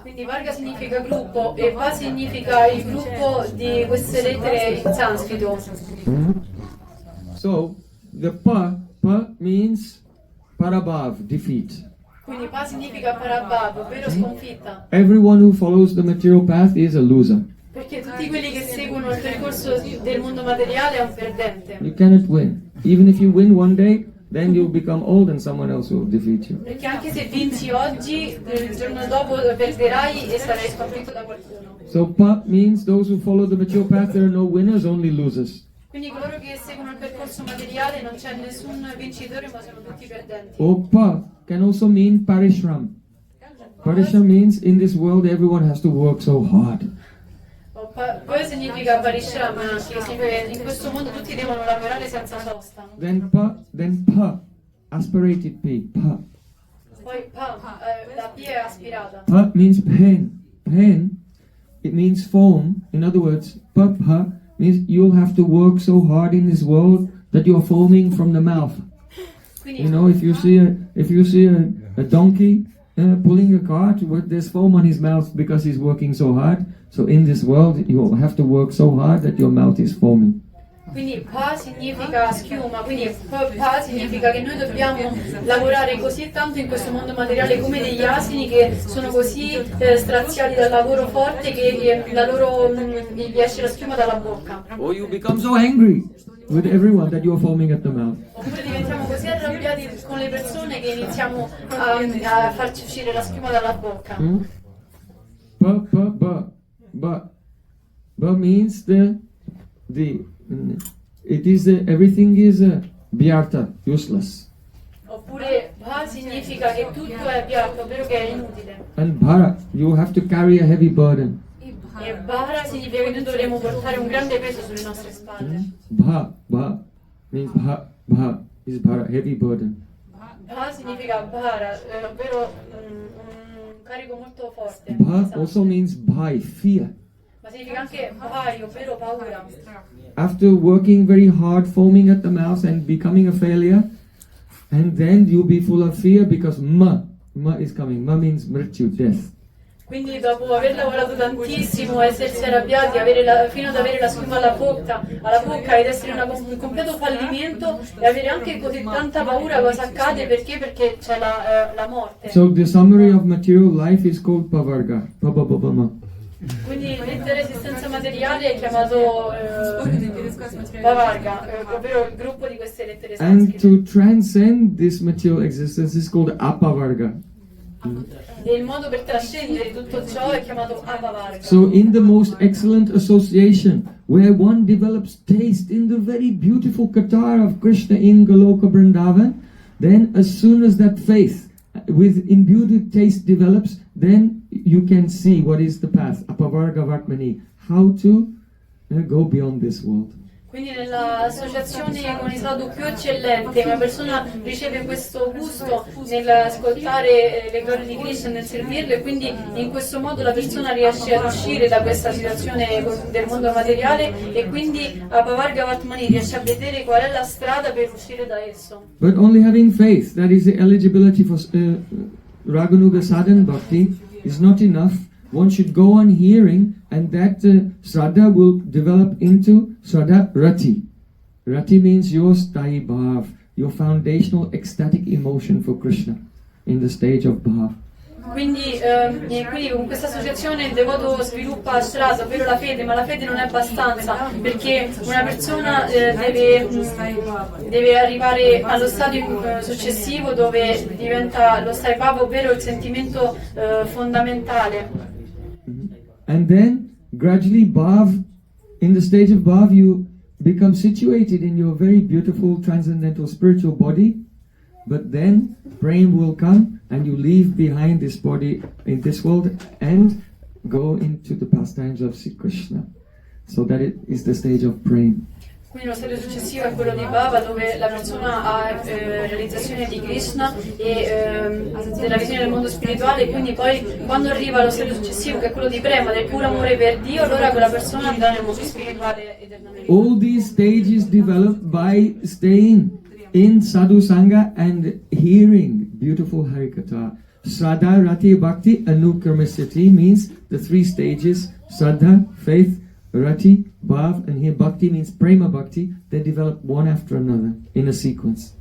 Speaker 2: Quindi Varga significa gruppo e Va significa il gruppo di queste lettere in sanscrito.
Speaker 1: So the pa means parabhav, defeat.
Speaker 2: Quindi Pa significa Parabhav, ovvero sconfitta.
Speaker 1: Everyone who follows the material path is a loser.
Speaker 2: Perché tutti quelli che seguono il percorso del mondo materiale è un perdente.
Speaker 1: You cannot win. Even if you win one day, then you'll become old and someone else will defeat you.
Speaker 2: Perché anche se vinci oggi, il giorno dopo perderai e sarai sconfitto da qualcuno.
Speaker 1: So pa means those who follow the material path, there are no winners, only losers.
Speaker 2: Quindi coloro che seguono il percorso materiale non c'è nessun vincitore, ma sono tutti perdenti.
Speaker 1: Pa can also mean parishram. Parishram means in this world everyone has to work so hard.
Speaker 2: Poi significa Parishram, che significa che in questo mondo tutti devono lavorare senza sosta.
Speaker 1: Then pa, aspirated P, pa.
Speaker 2: Poi la P è aspirata.
Speaker 1: Pa means pen. Pen, it means foam. In other words, pa means you'll have to work so hard in this world that you're foaming from the mouth. You know, if you see a donkey pulling a cart, there's foam on his mouth because he's working so hard. So in this world, you'll have to work so hard that your mouth is foaming.
Speaker 2: Quindi pa significa schiuma, quindi pa significa che noi dobbiamo lavorare così tanto in questo mondo materiale come degli asini che sono così straziati dal lavoro forte che gli esce la schiuma dalla bocca.
Speaker 1: Or you become so angry with everyone that you are foaming at the mouth.
Speaker 2: Oppure diventiamo così arrabbiati con le persone che iniziamo a farci uscire la schiuma dalla bocca.
Speaker 1: Ba means everything is vyarta, useless.
Speaker 2: Oppure bha significa che tutto è vyarta, ovvero che è inutile.
Speaker 1: And bhara, you have to carry a heavy burden.
Speaker 2: E bhara significa che noi dovremo portare un grande peso sulle nostre spalle.
Speaker 1: Bha means bha is bhara, heavy burden.
Speaker 2: Bha significa bhara, ovvero un carico molto forte.
Speaker 1: Bha also means bhai, fear.
Speaker 2: Ma significa anche bhai, ovvero paura.
Speaker 1: After working very hard, foaming at the mouth and becoming a failure, and then you'll be full of fear because ma is coming. Ma means mrityu, death.
Speaker 2: Quindi dopo aver lavorato tantissimo, essersi arrabbiati, fino ad avere la schiuma alla bocca ed essere un completo fallimento e avere anche così tanta paura cosa accade perché c'è la morte.
Speaker 1: So the summary of material life is called pavarga.
Speaker 2: Quindi l'intera esistenza materiale è chiamato pavarga, ovvero il gruppo di queste lettere
Speaker 1: And
Speaker 2: sanscrite.
Speaker 1: to transcend this material existence is called apavarga.
Speaker 2: E il modo per trascendere tutto ciò è chiamato apavarga.
Speaker 1: So in the most excellent association, where one develops taste in the very beautiful Qatar of Krishna in Goloka Vrindavan, then as soon as that faith with imbued taste develops, then you can see what is the path, apavarga vartmani, how to go beyond this world.
Speaker 2: Quindi nell'associazione con il sadhu più eccellente, una persona riceve questo gusto nell'ascoltare le glorie di Krishna, nel servirlo, e quindi in questo modo la persona riesce ad uscire da questa situazione del mondo materiale e quindi a Pavarga Vartmani riesce a vedere qual è la strada per uscire da esso.
Speaker 1: But only having faith, that is the eligibility for Raganuga Sadhan Bhakti, is not enough. One should go on hearing, and that Shraddha will develop into Shraddha Rati. Rati means your sthai bhav, your foundational ecstatic emotion for Krishna in the stage of bhav.
Speaker 2: Quindi con questa associazione il devoto sviluppa Shraddha, ovvero la fede, ma la fede non è abbastanza, perché una persona deve arrivare allo stadio successivo dove diventa lo sthai bhav, ovvero il sentimento fondamentale.
Speaker 1: And then gradually bhav, in the stage of bhav, you become situated in your very beautiful transcendental spiritual body, but then Prem will come and you leave behind this body in this world and go into the pastimes of Sri Krishna. So that it is the stage of Prem.
Speaker 2: Quindi lo stadio successivo è quello di Bhava, dove la persona ha realizzazione di Krishna e della visione del mondo spirituale, quindi poi quando arriva allo stadio successivo, che è quello di Prema, del puro amore per Dio, allora quella persona andrà nel mondo spirituale eternamente.
Speaker 1: All these stages develop by staying in sadhu sangha and hearing beautiful harikatha. Shraddha, Rati, Bhakti, Anukramisati means the three stages: Shraddha, faith, Rati, Bhav, and here Bhakti means Prema Bhakti. They develop one after another in a sequence.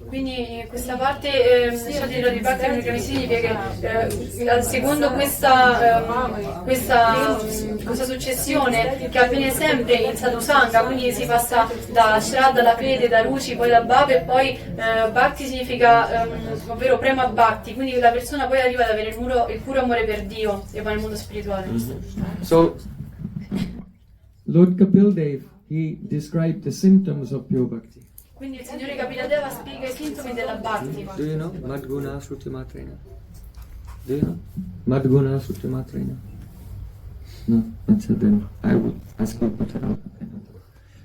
Speaker 2: Quindi questa parte di Bhakti che significa che secondo questa successione che avviene sempre in sadhusanga, quindi si passa da Shraddha, la fede, da Ruci, poi da Bhav e poi Bhakti significa ovvero Prema Bhakti, quindi la persona poi arriva ad avere il puro amore per Dio e va nel mondo spirituale.
Speaker 1: So Lord Kapil Dev, he described the symptoms of pure bhakti.
Speaker 2: Quindi il Signore Kapiladeva spiega i sintomi della Bhakti.
Speaker 1: Do you know? Madguna Srutimatrena. Do you know? Madguna Srutimatrena. No, that's it then. I will ask you what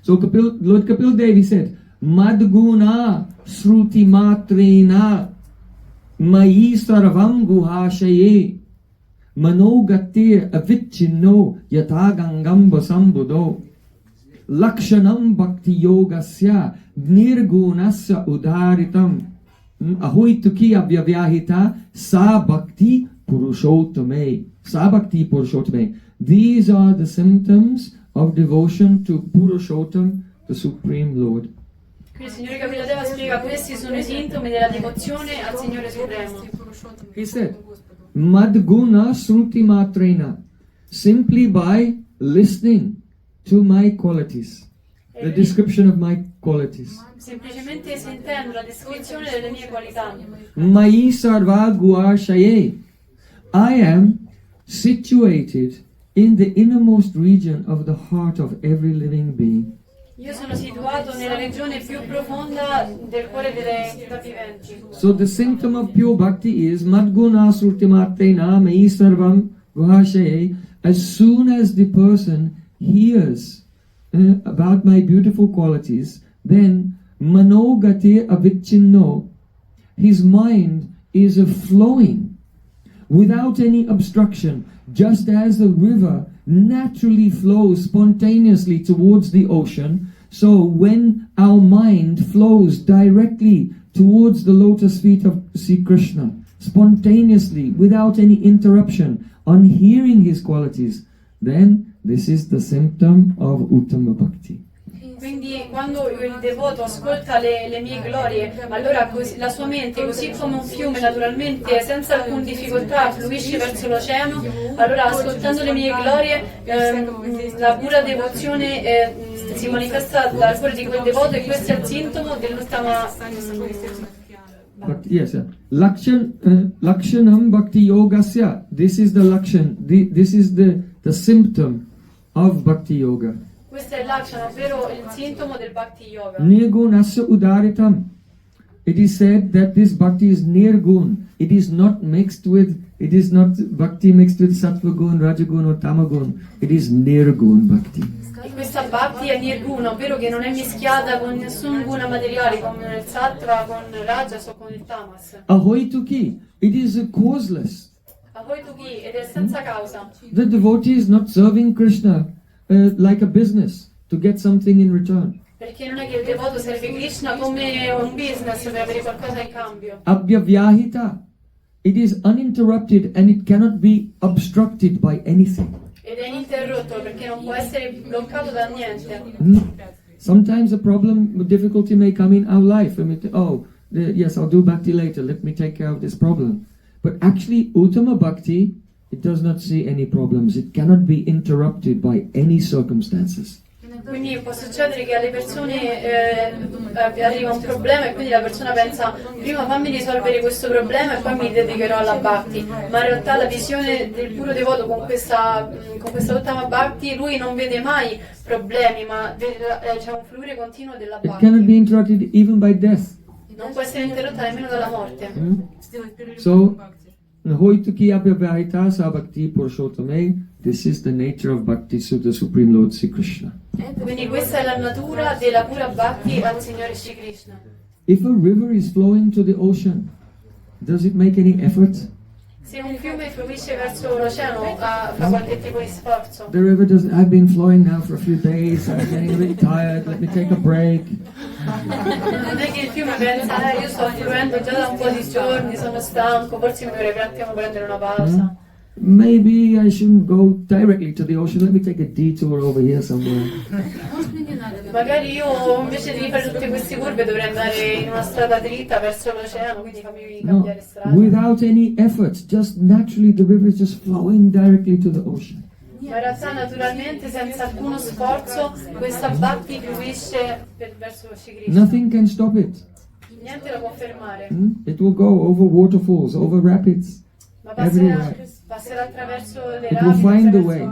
Speaker 1: So Lord Kapil Dev, he said, Madguna Srutimatrena Mayi Sarvam Guhashaye Manogatir Avichinno Yatagangam Basambudo Lakshanam Bhakti Yogasya Nirgunasya Udaritam Ahoituki Abhyavyahita Sa Bhakti Purushottame. Sa Bhakti Purushottame. These are the symptoms of devotion to Purushottam the Supreme Lord.
Speaker 2: Quindi il Signore Kapila spiega questi sono i sintomi della devozione al Signore Supremo.
Speaker 1: He said, Madguna Sruti Matrena, simply by listening to my qualities, the description of my qualities.
Speaker 2: Semplicemente sentendo la descrizione delle mie qualità.
Speaker 1: Mai sarva guashaye. I am situated in the innermost region of the heart of every living being.
Speaker 2: Io sono situato nella regione più profonda del cuore delle entità viventi.
Speaker 1: So the symptom of pure bhakti is Madguna Srutimatrena Mai Sarvam Guashaye. As soon as the person hears about my beautiful qualities, then Manogate Avichinno, his mind is flowing without any obstruction, just as the river naturally flows spontaneously towards the ocean. So when our mind flows directly towards the lotus feet of Sri Krishna, spontaneously, without any interruption, on hearing his qualities, then this is the symptom of Uttama Bhakti.
Speaker 2: Quindi quando il devoto ascolta le mie glorie, allora la sua mente, così come un fiume naturalmente, senza alcuna difficoltà, fluisce verso l'oceano, allora ascoltando le mie glorie, la pura devozione si manifesta dal cuore di quel devoto e questo è il sintomo dell'ultima...
Speaker 1: But yes, Lakshanam Bhakti Yogasya. This is the Lakshan. This is the symptom of Bhakti Yoga.
Speaker 2: Questo è l'akshana, ovvero il sintomo del Bhakti Yoga.
Speaker 1: Nirgunasya Udaritam. It is said that this Bhakti is Nirgun. It is not Bhakti mixed with Sattva Gun, Rajagun or Tamagun. It is Nirgun Bhakti.
Speaker 2: E questa Bhakti è Nirguna, ovvero che non è mischiata con nessun guna materiale, come il Sattva, con il Rajas o con il Tamas.
Speaker 1: Ahoituki. It is causeless.
Speaker 2: Ahoituki, ed è senza causa.
Speaker 1: The devotee is not serving Krishna like a business to get something in return.
Speaker 2: Perché non è che il devoto serve Krishna come un business per avere qualcosa in cambio.
Speaker 1: Abhyavyahita. It is uninterrupted and it cannot be obstructed by anything.
Speaker 2: Ed è ininterrotto perché non può essere bloccato da niente.
Speaker 1: Sometimes a difficulty may come in our life. Yes, I'll do bhakti later. Let me take care of this problem. But actually, Uttama Bhakti, it does not see any problems. It cannot be interrupted by any circumstances.
Speaker 2: Quindi può succedere che alle persone arriva un problema e quindi la persona pensa prima fammi risolvere questo problema e poi mi dedicherò alla Bhakti, ma in realtà la visione del puro devoto con questa Uttama Bhakti, lui non vede mai problemi, ma c'è un fluire continuo della
Speaker 1: It cannot be
Speaker 2: Bhakti.
Speaker 1: interrupted even by death.
Speaker 2: Non può essere interrotta nemmeno dalla morte.
Speaker 1: So, Hoituki Abhyavyahita Sa Bhakti Purushottame. This is the nature of Bhakti to the Supreme Lord Sri Krishna.
Speaker 2: Quindi questa è la natura della pura Bhakti al Signore Shri Krishna.
Speaker 1: If a river is flowing to the ocean, does it make any effort?
Speaker 2: Se un fiume fluisce verso l'oceano fa qualche tipo di sforzo.
Speaker 1: The river doesn't. I've been flowing now for a few days. I'm getting a bit tired. Let me take a break.
Speaker 2: Non è che il fiume pensa, io sto fluendo già da un po' di giorni, sono stanco, forse mi dovrei un attimo prendere una pausa.
Speaker 1: Maybe I shouldn't go directly to the ocean. Let me take a detour over here somewhere.
Speaker 2: Magari io invece di fare tutte queste curve dovrei andare in una strada dritta verso l'oceano, quindi fammi
Speaker 1: No,
Speaker 2: cambiare strada.
Speaker 1: without any effort, just naturally the river is just flowing directly to the ocean.
Speaker 2: Ma in realtà naturalmente senza alcuno sforzo questa Bhakti fluisce verso Shri Krishna.
Speaker 1: Nothing can stop it.
Speaker 2: Niente la può fermare,
Speaker 1: It will go over waterfalls, over rapids.
Speaker 2: ma
Speaker 1: Everywhere.
Speaker 2: passerà attraverso le
Speaker 1: It will find the way.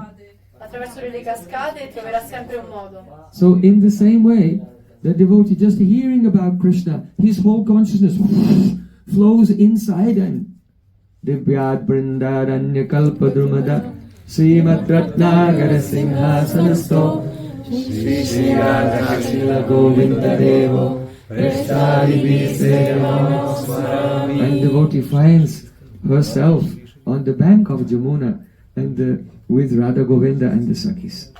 Speaker 2: attraverso le cascate e troverà sempre un modo.
Speaker 1: So in the same way, the devotee just hearing about Krishna, his whole consciousness flows inside and Divyat Brindaranya Kalpadrumada Srimat Ratnagara Simhasanasto Shri Shri Radha Krishna Govinda Devo Prasthari And devotee finds herself on the bank of Jamuna and with Radha Govinda and the Sakhis.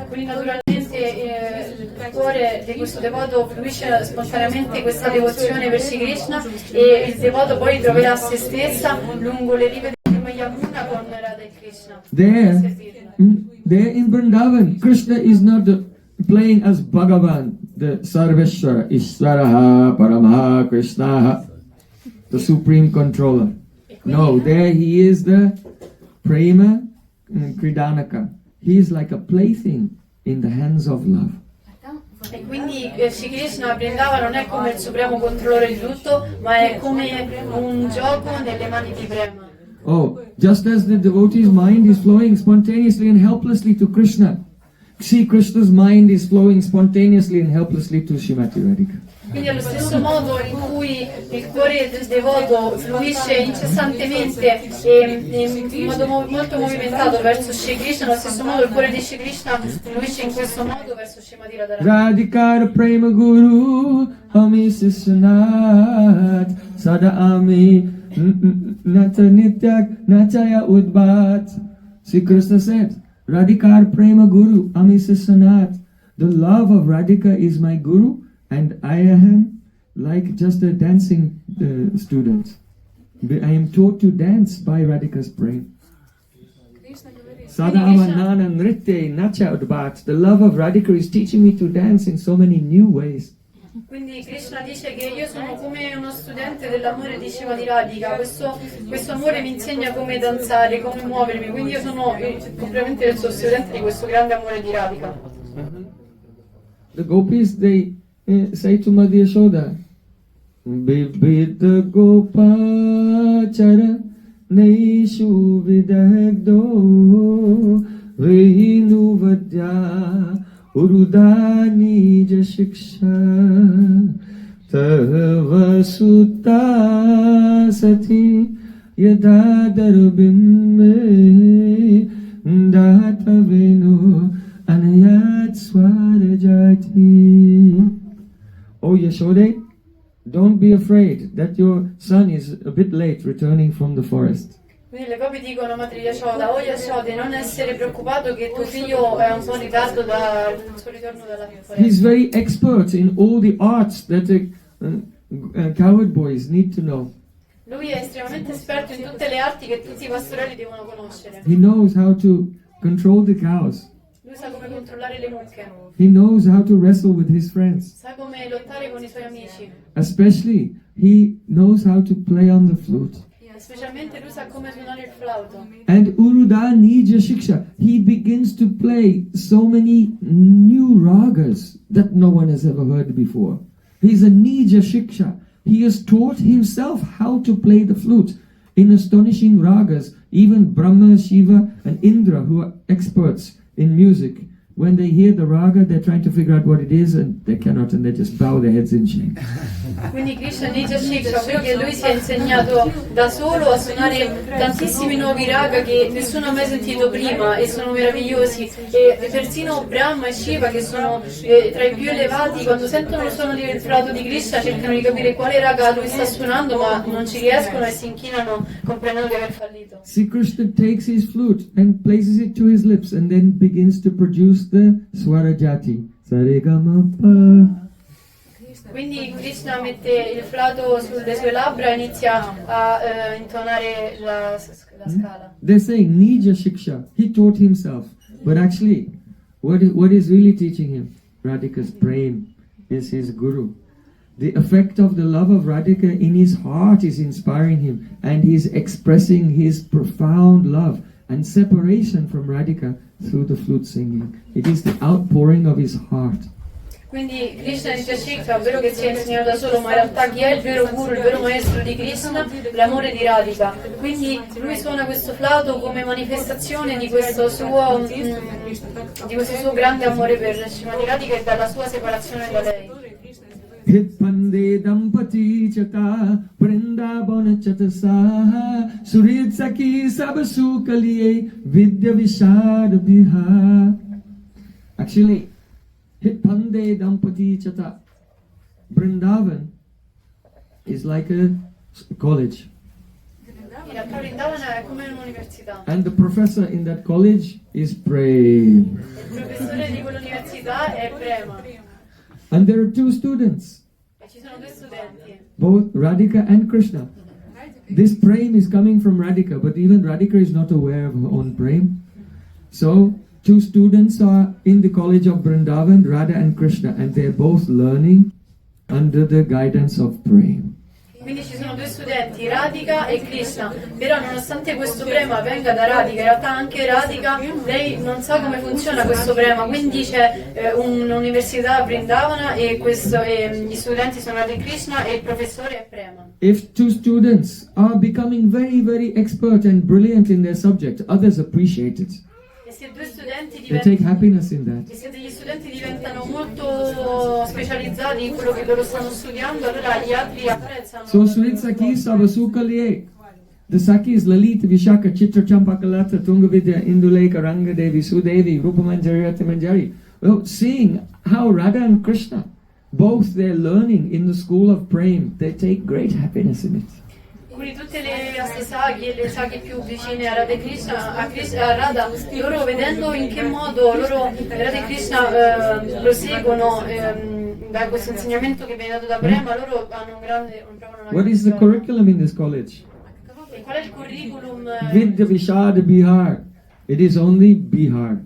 Speaker 2: Quindi naturalmente il cuore di questo devoto fluisce spontaneamente questa devozione verso Krishna e il devoto poi troverà se stessa lungo le rive del fiume Yamuna con Radha e Krishna.
Speaker 1: There in Vrindavan, Krishna is not playing as Bhagavan, the Sarveshwara, Ishvaraha, Paramaha, Krishnaha, the supreme controller. No, there he is the Prema Kridanaka. He is like a plaything in the hands of love.
Speaker 2: E quindi Shri Krishna Vrindava non è come il supremo controllore di tutto, ma è come un gioco nelle mani di Prema.
Speaker 1: Oh, just as the devotee's mind is flowing spontaneously and helplessly to Krishna, see, Krishna's mind is flowing spontaneously and helplessly to Srimati Radhika.
Speaker 2: Quindi allo stesso modo in cui il cuore del devoto fluisce incessantemente e in modo molto movimentato verso Shri Krishna, allo stesso modo il cuore di Shri Krishna fluisce in questo modo verso Srimati Radharani.
Speaker 1: Radhikara Prema Guru Ami Sishanat Sada Ami Nata Nityak Nataya Udbat. See, Krishna said, Radhikar Prema Guru Ami Sishanat. The love of Radhika is my guru, and I am like just a dancing student. I am taught to dance by Radhika's prem. Sadamanana Nritte Nacha Udbat. The love of Radhika is teaching me to dance in so many new ways.
Speaker 2: Quindi Krishna dice che io sono come uno studente dell'amore di Srimati Radhika, questo amore mi insegna come danzare, come muovermi, quindi io sono completamente il suo studente di questo grande amore di Radhika.
Speaker 1: The gopis, they say to Madhya Yashoda, Bibhid Gopachara Neishu Vidagdo Vehinu Vadya Urudani Jashiksha Tavasuta Sati Yadadarabhimme Datavenu Anayat Swarajati. Oh Yashode, don't be afraid that your son is a bit late returning from the forest.
Speaker 2: Quindi le copie dicono, Madre Yashoda, oh Yashode, non essere preoccupato che tuo figlio è un po' in ritardo dal suo ritorno dalla foresta.
Speaker 1: He's very expert in all the arts that cowherd boys need to know.
Speaker 2: Lui è estremamente esperto in tutte le arti che tutti i pastorelli devono conoscere.
Speaker 1: He knows how to control the cows.
Speaker 2: Lui sa come controllare le mucche.
Speaker 1: He knows how to wrestle with his friends.
Speaker 2: Sa come lottare con i suoi amici.
Speaker 1: Especially, he knows how to play on the flute.
Speaker 2: Specialmente lui sa come suonare il flauto.
Speaker 1: And Uruda Nija Shiksha, he begins to play so many new ragas that no one has ever heard before. He's a Nija Shiksha. He has taught himself how to play the flute in astonishing ragas. Even Brahma, Shiva and Indra, who are experts in music, when they hear the raga, they're trying to figure out what it is, and they cannot, and they just bow their heads in shame.
Speaker 2: Quindi Krishna Nija Shiksha, ovvero che lui si è insegnato da solo a suonare tantissimi nuovi raga che nessuno ha mai sentito prima e sono meravigliosi, e persino Brahma e Shiva, che sono tra i più elevati, quando sentono il suono del flauto di Krishna cercano di capire quale raga lui sta suonando, ma non ci riescono e si inchinano comprendendo di aver fallito.
Speaker 1: See, Krishna takes his flute and places it to his lips and then begins to produce the Swarajati. Saregamapa.
Speaker 2: Quindi Krishna mette il flauto sulle sue labbra e inizia a intonare la scala.
Speaker 1: They're saying Nija Shiksha. He taught himself. But actually, what is really teaching him? Radhika's Prem is his guru. The effect of the love of Radhika in his heart is inspiring him, and he's expressing his profound love and separation from Radhika through the flute singing. It is the outpouring of his heart.
Speaker 2: Quindi Krishna Nija Shiksha, ovvero che si è insegnato da solo, ma in realtà chi è il vero guru, il vero maestro di Krishna? L'amore di Radhika. Quindi lui suona questo flauto come manifestazione di questo suo grande amore per Srimati Radhika e dalla sua separazione da lei.
Speaker 1: Hit Pande Dampati Chata Vrindavana Chatasa Surid Saki Sabasu Kaliye Vidya Vishad Biha. Actually, Hit Pande Dampati Chata Vrindavan is like a college.
Speaker 2: In realtà Vrindavana è come un'università.
Speaker 1: And the professor in that college is Prem.
Speaker 2: Il professore di quell'università è Prema.
Speaker 1: And there are two students,
Speaker 2: E ci sono due studenti.
Speaker 1: both Radhika and Krishna. This Prem is coming from Radhika, but even Radhika is not aware of her own Prem. So two students are in the college of Vrindavan, Radha and Krishna, and they're both learning under the guidance of Prem.
Speaker 2: Quindi ci sono due studenti, Radhika e Krishna, però nonostante questo prema venga da Radhika, in realtà anche Radhika, lei non sa come funziona questo prema, quindi c'è un'università a Vrindavana e gli studenti sono Radha e Krishna e il professore è Prema.
Speaker 1: If two students are becoming very, very expert and brilliant in their subject, others appreciate it.
Speaker 2: E se due studenti
Speaker 1: They take happiness in that.
Speaker 2: e se degli studenti diventano molto specializzati in quello che loro stanno studiando, allora gli altri apprezzano.
Speaker 1: So Sri Saki Sabasukaliye, the Sakis Lalita Vishaka Chitra Champakalata Tungavidya Induleka Rangadevi Sudevi Rupamanjari Ratimanjari. Well, seeing how Radha and Krishna, both they're learning in the school of Prem, they take great happiness in it.
Speaker 2: Quindi tutte le astasaghi e le saghe più vicine a Radha e Krishna, a Radha, loro vedendo in che modo loro Radha e Krishna proseguono da questo insegnamento che viene dato da Prema, loro hanno provano una
Speaker 1: What is the curriculum in this college?
Speaker 2: E qual è il curriculum?
Speaker 1: Vidya Vishad Bihar. It is only Bihar.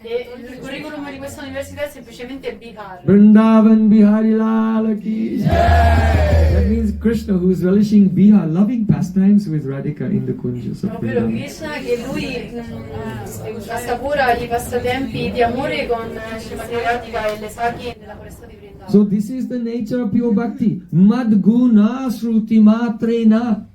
Speaker 2: E il curriculum di questa università è semplicemente Bihar.
Speaker 1: Vrindavan Bihari Lala ki Jai. That means Krishna, who is relishing Bihar, loving pastimes with Radhika in the kunjas of
Speaker 2: Ovvero
Speaker 1: Vrindavan.
Speaker 2: Krishna che lui assapora i passatempi di amore con Srimati Radhika e le saghe nella foresta di Vrindavan.
Speaker 1: So this is the nature of pure bhakti. Mad guna sruti matrena.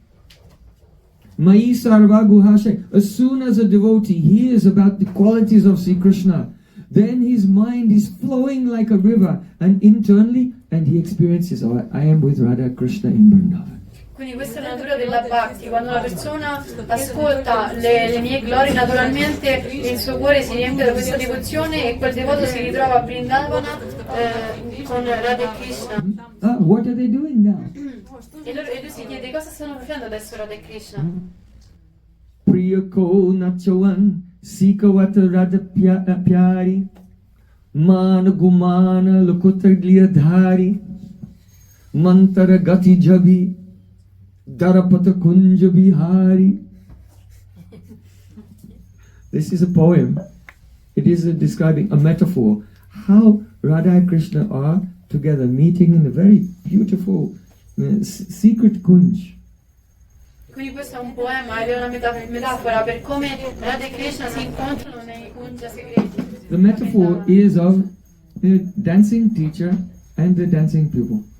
Speaker 1: Mai sarva guhashe. As soon as a devotee hears about the qualities of Sri Krishna, then his mind is flowing like a river, and internally, and he experiences, oh, I am with Radha Krishna in Vrindavan.
Speaker 2: Quindi questa è la natura della bhakti, quando una persona ascolta le mie glorie, naturalmente il suo cuore si riempie da questa devozione e quel devoto si ritrova a Vrindavana con Radha e Krishna.
Speaker 1: Ah, what are they doing now?
Speaker 2: E lui si chiede cosa stanno facendo adesso Radha e Krishna.
Speaker 1: Priyako nachavan sikawata Radha pyari man gumana lokutargliya dhari mantara gati jabi Darapata Kunja Bihari. This is a poem. It is describing a metaphor. How Radha and Krishna are together meeting in a very beautiful secret kunj.
Speaker 2: Quindi questo è un poema ed è una metafora per come Radha e Krishna si incontrano nei kunja segreti.
Speaker 1: The metaphor is of the dancing teacher and the dancing pupil.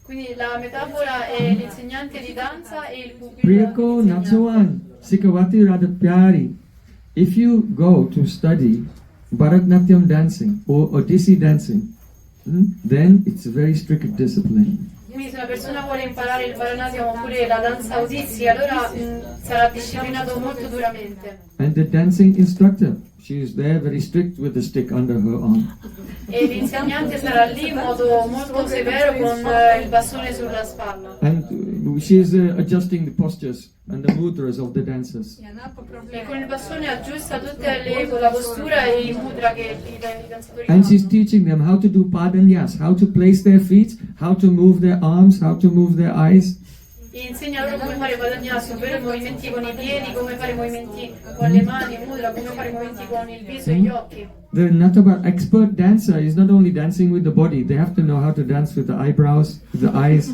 Speaker 2: Quindi la metafora è l'insegnante di danza e il pupillo.
Speaker 1: Priyako Nachavan Sikavati Radha Pyari. If you go to study Bharatanatyam dancing or Odissi dancing, then it's a very strict discipline.
Speaker 2: Quindi se una persona vuole imparare il Bharatanatyam oppure la danza Odissi, allora sarà disciplinato molto duramente.
Speaker 1: And the dancing instructor, she is there very strict with the stick under her arm.
Speaker 2: E l'insegnante sarà lì in modo molto severo con il bastone sulla spalla.
Speaker 1: And she is adjusting the postures and the mudras of the dancers.
Speaker 2: E con il bastone aggiusta la postura e i mudra che i danzatori
Speaker 1: And she's
Speaker 2: fanno.
Speaker 1: teaching them how to do padanyas, how to place their feet, how to move their arms, how to move their eyes.
Speaker 2: E insegna loro come fare padanyas, ovvero i movimenti con i piedi, come fare i movimenti con le mani, mudra, come fare i movimenti con il viso e gli occhi.
Speaker 1: The Nataba expert dancer is not only dancing with the body, they have to know how to dance with the eyebrows, with the eyes,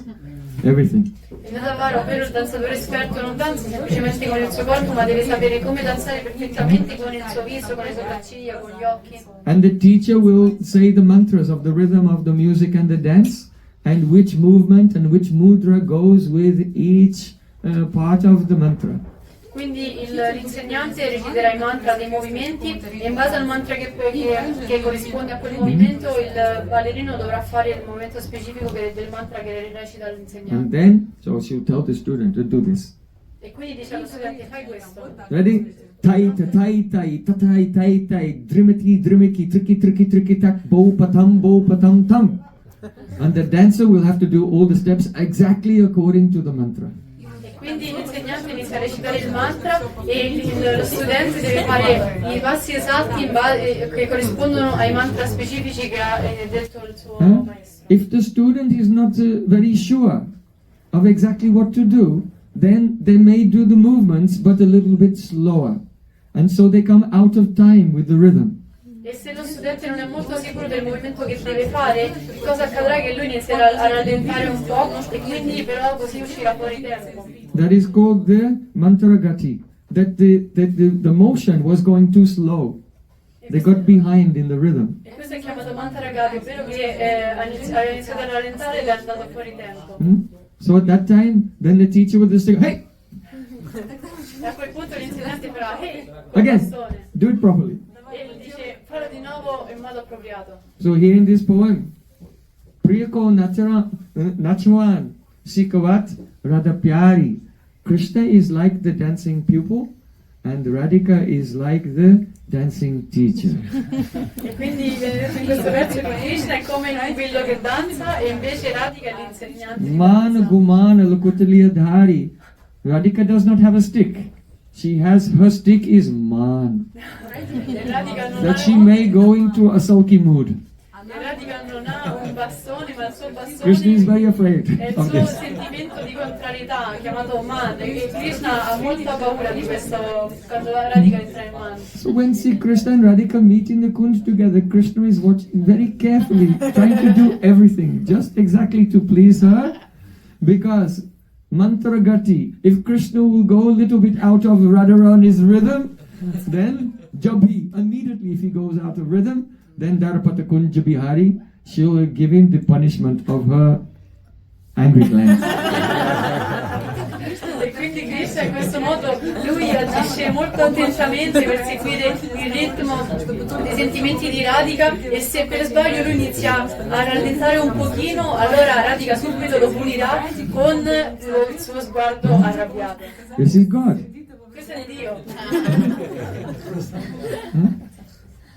Speaker 1: everything.
Speaker 2: Il Natavaro, ovvero il danzatore esperto, non danza semplicemente con il suo corpo, ma deve sapere come danzare perfettamente con il suo viso, con le sopracciglia, con gli occhi.
Speaker 1: And the teacher will say the mantras of the rhythm of the music and the dance, and which movement and which mudra goes with each part of the mantra.
Speaker 2: Quindi l'insegnante reciterà i mantra dei movimenti e in base al mantra che corrisponde a quel movimento il ballerino dovrà fare il movimento specifico del mantra che recita
Speaker 1: And
Speaker 2: l'insegnante.
Speaker 1: then, so she'll tell the student to do this.
Speaker 2: E quindi dice allo studente fai questo.
Speaker 1: Ready? Tai ta tai tai ta tai tai tai drimiti drimiki triki triki triki tak bo patam tam. And the dancer will have to do all the steps exactly according to the mantra.
Speaker 2: Quindi l'insegnante inizia a recitare il mantra e lo studente deve fare i passi esatti che corrispondono ai mantra specifici che ha detto il suo maestro.
Speaker 1: If the student is not very sure of exactly what to do, then they may do the movements but a little bit slower. And so they come out of time with the rhythm.
Speaker 2: E se lo studente non è molto sicuro del movimento che deve fare, cosa accadrà? Che lui inizierà a rallentare un po' e quindi però così uscirà fuori tempo.
Speaker 1: That is called the mantaragati. That the motion was going too slow. They got behind in the rhythm.
Speaker 2: E questo è chiamato mantaragati, ovvero che ha iniziato a rallentare ed è andato fuori tempo.
Speaker 1: So at that time, then the teacher would just say, hey!
Speaker 2: E a quel punto l'insegnante farà, hey, col
Speaker 1: Again,
Speaker 2: bastone.
Speaker 1: do it properly.
Speaker 2: E dice, fallo di nuovo in modo appropriato.
Speaker 1: So here in this poem, Priyako Nachwan Sikavat Radha Pyari. Krishna is like the dancing pupil and Radhika is like the dancing teacher.
Speaker 2: E quindi in questo verso che Krishna è come il pupillo che danza e invece Radhika è l'insegnante.
Speaker 1: Mana Gumana Lakutaliya Dhari. Radhika does not have a stick. She has, her stick is man. That she may go into a sulky mood.
Speaker 2: Radhika non ha un bastone, ma il suo
Speaker 1: Krishna is
Speaker 2: bastone
Speaker 1: very afraid
Speaker 2: è il
Speaker 1: of
Speaker 2: suo
Speaker 1: this.
Speaker 2: sentimento di contrarietà, chiamato man, e Krishna ha molta paura di questo quando Radhika entra in man.
Speaker 1: So when see Krishna and Radhika meet in the Kunj together, Krishna is watching very carefully, trying to do everything just exactly to please her, because Mantragati, if Krishna will go a little bit out of Radharani's rhythm, then Jabhi, immediately if he goes out of rhythm, then Dharapata Kunja Bihari, she will give him the punishment of her angry glance.
Speaker 2: E quindi Krishna in questo modo lui agisce molto attentamente per seguire il ritmo dei sentimenti di Radhika, e se per sbaglio lui inizia a rallentare un pochino, allora Radhika subito lo punirà con il suo sguardo arrabbiato.
Speaker 1: This is God.
Speaker 2: Questo è Dio.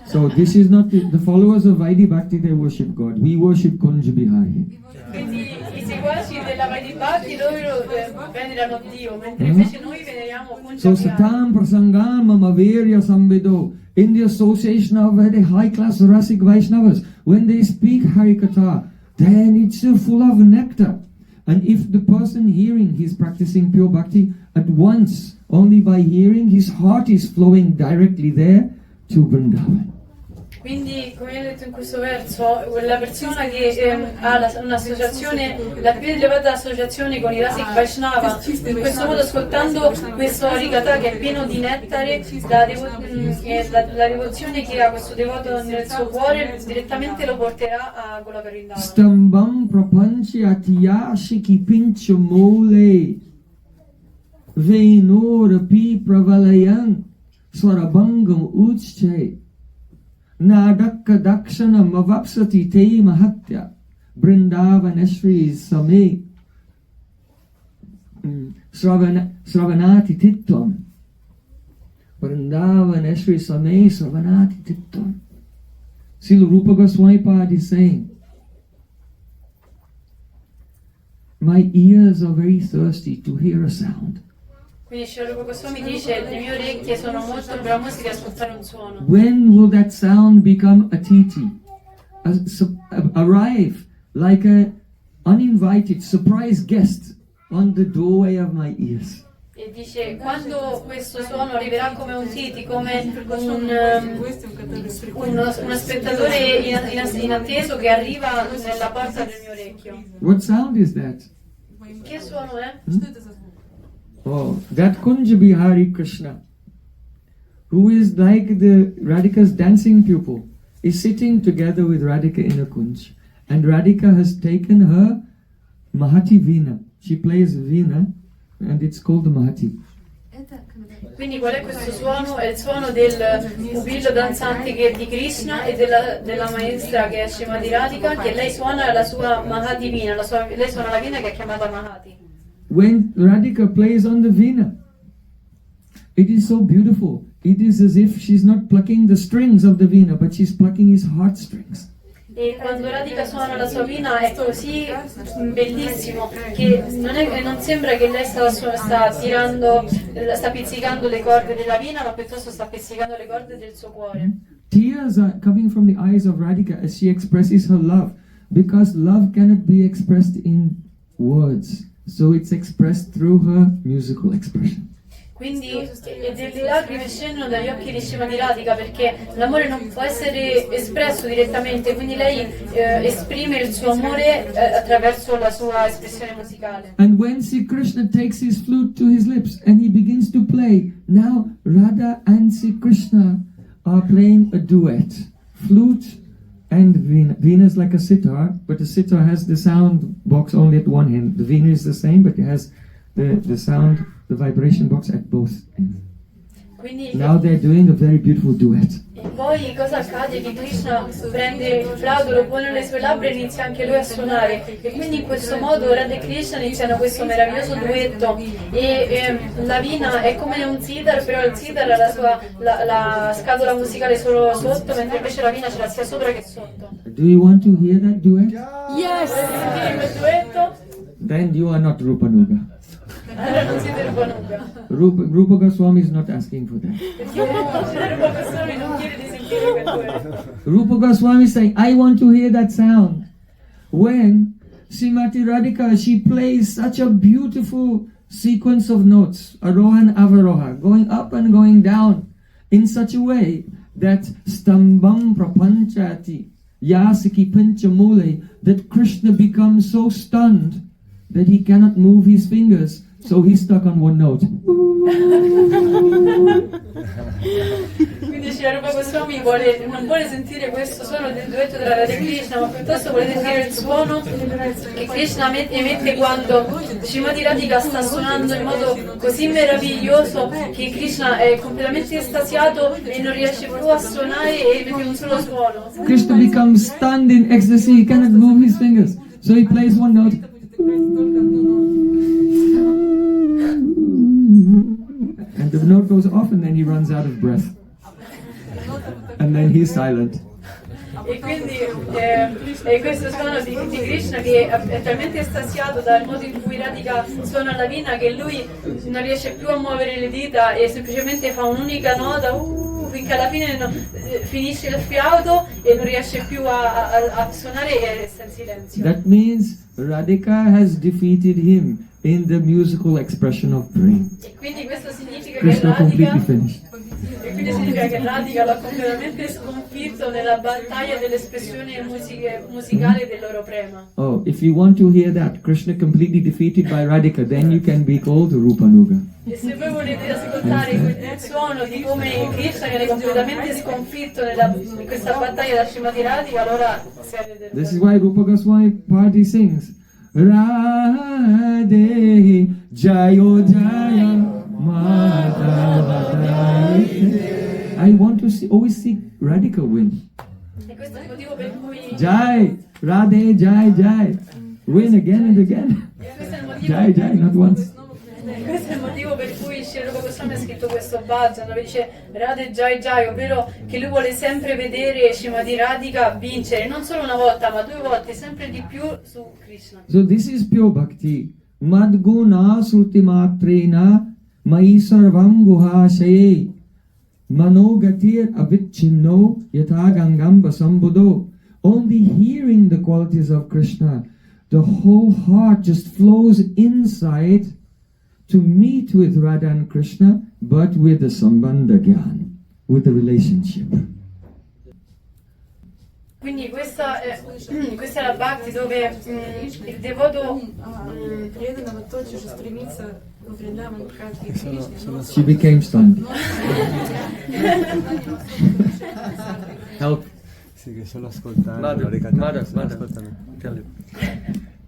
Speaker 1: So this is not the followers of Vaidhi Bhakti, they worship God. We worship Kunja Bihari.
Speaker 2: Quindi i seguaci della Vaidhi Bhakti loro venerano Dio, mentre invece noi veneriamo
Speaker 1: So
Speaker 2: Kunja Bihari.
Speaker 1: Satam Prasangam Mamavirya Samvedo, in the association of the high class Rasic Vaishnavas, when they speak Harikatha, then it's full of nectar. And if the person hearing, he's practicing pure bhakti, at once, only by hearing, his heart is flowing directly there to Vrindavan.
Speaker 2: Quindi, come ho detto in questo verso, la persona che ha un'associazione, la più elevata associazione con i Rasik Vaishnava, in questo modo ascoltando questo Harikatha che è pieno di nettare, la devozione che ha questo devoto nel suo cuore direttamente lo porterà a Gola Vrindavan.
Speaker 1: Stambam prapanchi atiyashiki pincha mole venor pi pravalayan swarabangam uchche Nadakka dakshana mavapsati te mahatya Vrindavaneshri same Sravanati tittam Vrindavaneshri same Sravanati tittam. Srila Rupa Goswami Pad is saying, my ears are very thirsty to hear a sound.
Speaker 2: Quindi Srila Rupa Goswami dice, le mie orecchie sono molto bramose di ascoltare un suono.
Speaker 1: When will that sound become atiti? Arrive like a uninvited surprise guest on the doorway of my ears.
Speaker 2: E dice, quando questo suono arriverà come un titi, come uno spettatore inatteso che arriva nella porta del mio orecchio.
Speaker 1: What sound is that?
Speaker 2: Che suono è?
Speaker 1: Oh, that Kunja Bihari Krishna, who is like the Radhika's dancing pupil, is sitting together with Radhika in a kunj. And Radhika has taken her Mahati Veena. She plays Veena, and it's called the Mahati.
Speaker 2: Quindi qual è questo suono? È il suono del pupillo danzante che è di Krishna e della maestra che è Srimati Radhika, che lei suona la sua Mahati Veena, lei suona la Veena che è chiamata Mahati.
Speaker 1: When Radhika plays on the Veena, it is so beautiful. It is as if she's not plucking the strings of the Veena, but she's plucking his heartstrings.
Speaker 2: E quando Radhika suona la sua Veena è così bellissimo che non sembra che lei sta pizzicando le corde della Veena, ma piuttosto sta pizzicando le corde del suo cuore.
Speaker 1: Tears are coming from the eyes of Radhika as she expresses her love, because love cannot be expressed in words, so it's expressed through her musical expression.
Speaker 2: Quindi e delle lacrime scendono dagli occhi di Shrimati Radhika perché l'amore non può essere espresso direttamente, quindi lei esprime il suo amore attraverso la sua espressione musicale.
Speaker 1: And when Sri Krishna takes his flute to his lips and he begins to play, now Radha and Sri Krishna are playing a duet. Flute and veena. Veena is like a sitar, but the sitar has the sound box only at one end. The veena is the same, but it has the sound, the vibration box at both ends.
Speaker 2: Quindi,
Speaker 1: now they're doing a very beautiful duet.
Speaker 2: E poi cosa accade? Che Krishna prende il flauto, lo pone nelle sue labbra e inizia anche lui a suonare. E quindi in questo modo Radha e Krishna iniziano questo meraviglioso duetto. E la vina è come un sitar, però il sitar ha la scatola musicale solo sotto, mentre invece la vina ce l'ha sia sopra che sotto.
Speaker 1: Do you want to hear that duet?
Speaker 2: Yes! Sentire quel duetto?
Speaker 1: Then you are not Rupanuga.
Speaker 2: Allora non siete Rupanuga.
Speaker 1: Rupa Goswami is not asking for that.
Speaker 2: Perché Rupa Goswami non chiede di sentire quel duetto.
Speaker 1: Rupa Goswami is saying, I want to hear that sound. When Srimati Radhika, she plays such a beautiful sequence of notes, Aroha and Avaroha, going up and going down in such a way that Stambam Prapanchati Yasiki Pinchamule, that Krishna becomes so stunned that he cannot move his fingers, so he's stuck on one note.
Speaker 2: Quindi Rupa Goswami non vuole sentire questo suono del duetto tra Radha e Krishna, ma piuttosto vuole sentire il suono che Krishna emette quando Srimati Radhika sta suonando in modo così meraviglioso che Krishna è completamente estasiato e non riesce più a suonare e emette un solo suono.
Speaker 1: Krishna becomes stunned in ecstasy, he cannot move his fingers, so he plays one note. And the note goes off and then he runs out of breath. And then he's silent.
Speaker 2: E quindi questo suono di Krishna che è talmente estasiato dal modo in cui Radhika suona la vina che lui non riesce più a muovere le dita e semplicemente fa un'unica nota finché alla fine finisce il flauto e non riesce più a suonare e resta in silenzio.
Speaker 1: That means Radhika has defeated him in the musical expression of Prem.
Speaker 2: E quindi questo significa
Speaker 1: Krishna completely finished.
Speaker 2: E quindi significa che Radhika l'ha completamente sconfitto nella battaglia dell'espressione musicale del loro prema.
Speaker 1: Oh, if you want to hear that, Krishna completely defeated by Radhika, then you can be called Rupanuga.
Speaker 2: E se voi volete ascoltare il suono di come Krishna viene completamente sconfitto in questa battaglia da Srimati Radhika, allora siete del
Speaker 1: This is why Rupa Goswami Party sings Radhe Jayo Jaya Madhava. I want to always see Radhika win.
Speaker 2: E questo è il motivo per cui
Speaker 1: Jai, Radhe Jai Jai. Win again and again. Jai Jai, not once.
Speaker 2: Questo è il motivo per cui Sri Rupa Goswami ha scritto questo bhajan dove dice Radhe Jai Jai, ovvero che lui vuole sempre vedere Srimati Radhika vincere, non solo una volta ma 2 volte, sempre di più su Krishna.
Speaker 1: So this is pure bhakti. Madguna sutimatrena mai sarvam guhashaye manogatir avichinno yatha gangam basambudo. Only hearing the qualities of Krishna, the whole heart just flows inside to meet with Radha and Krishna, but with the sambandha gyan, with the relationship.
Speaker 2: Quindi questa è la bhakti dove il devoto
Speaker 3: преданного тотчас же стремится в Вриндаван к Радхе Кришне.
Speaker 1: She became stunned. Help.
Speaker 4: Sì, che solo ascoltare la ricatà. Ascoltami.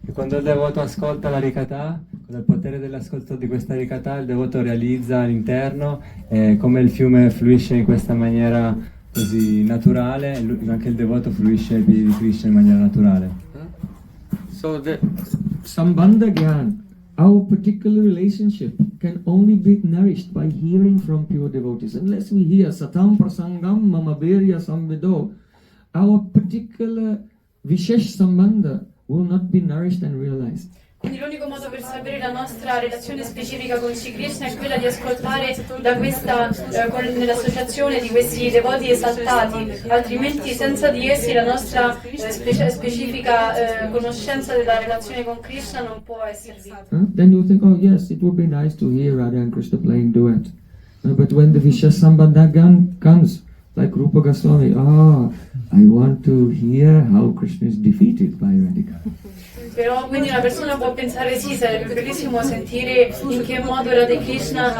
Speaker 4: E quando il devoto ascolta la ricatà, con il potere dell'ascolto di questa ricatà, il devoto realizza all'interno come il fiume fluisce in questa maniera così naturale, anche il devoto fluisce ai piedi di Krishna in maniera naturale.
Speaker 1: So the sambandha gyan, our particular relationship, can only be nourished by hearing from pure devotees. Unless we hear satam prasangam mama virya samvido, our particular vishesh sambandha will not be nourished and realized.
Speaker 2: Quindi l'unico modo per sapere la nostra relazione specifica con Sri Krishna è quella di ascoltare da questa, nell'associazione di questi devoti esaltati, altrimenti senza di essi la nostra specifica conoscenza della relazione con Krishna non può esservi.
Speaker 1: Then you think, oh yes, it would be nice to hear Radha and Krishna playing duet. But when the Vishya Sambandha comes, like Rupa Goswami, I want to hear how Krishna is defeated by Radhika.
Speaker 2: Però quindi una persona può pensare sì, sarebbe bellissimo sentire in che modo Radha e Krishna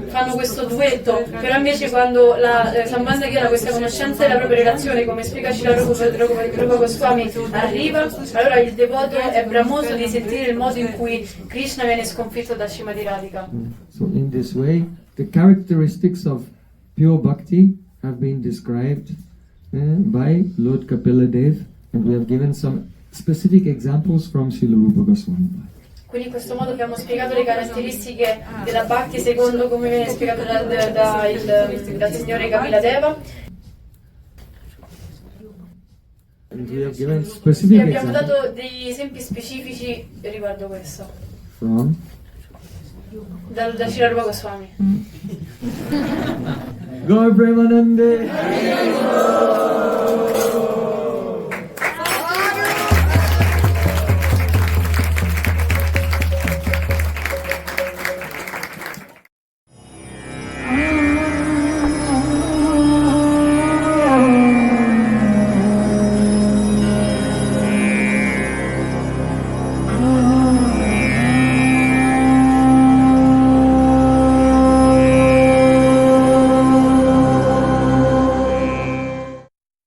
Speaker 2: fanno questo duetto, però invece quando la Sambandha che ha questa conoscenza della propria relazione, come spiega Srila Rupa Goswami, arriva, allora il devoto è bramoso di sentire il modo in cui Krishna viene sconfitto da Srimati Radhika.
Speaker 1: So in this way, the characteristics of pure bhakti have been described by Lord Kapila Dev, and we have given some specific examples from Srila Rupa Goswami.
Speaker 2: Quindi in questo modo abbiamo spiegato le caratteristiche della Bhakti secondo come viene spiegato dal signore Kapila Deva.
Speaker 1: And we have given specific
Speaker 2: E abbiamo
Speaker 1: examples
Speaker 2: dato degli esempi specifici riguardo questo,
Speaker 1: from
Speaker 2: da Srila Rupa Goswami.
Speaker 1: Gaur Premanande.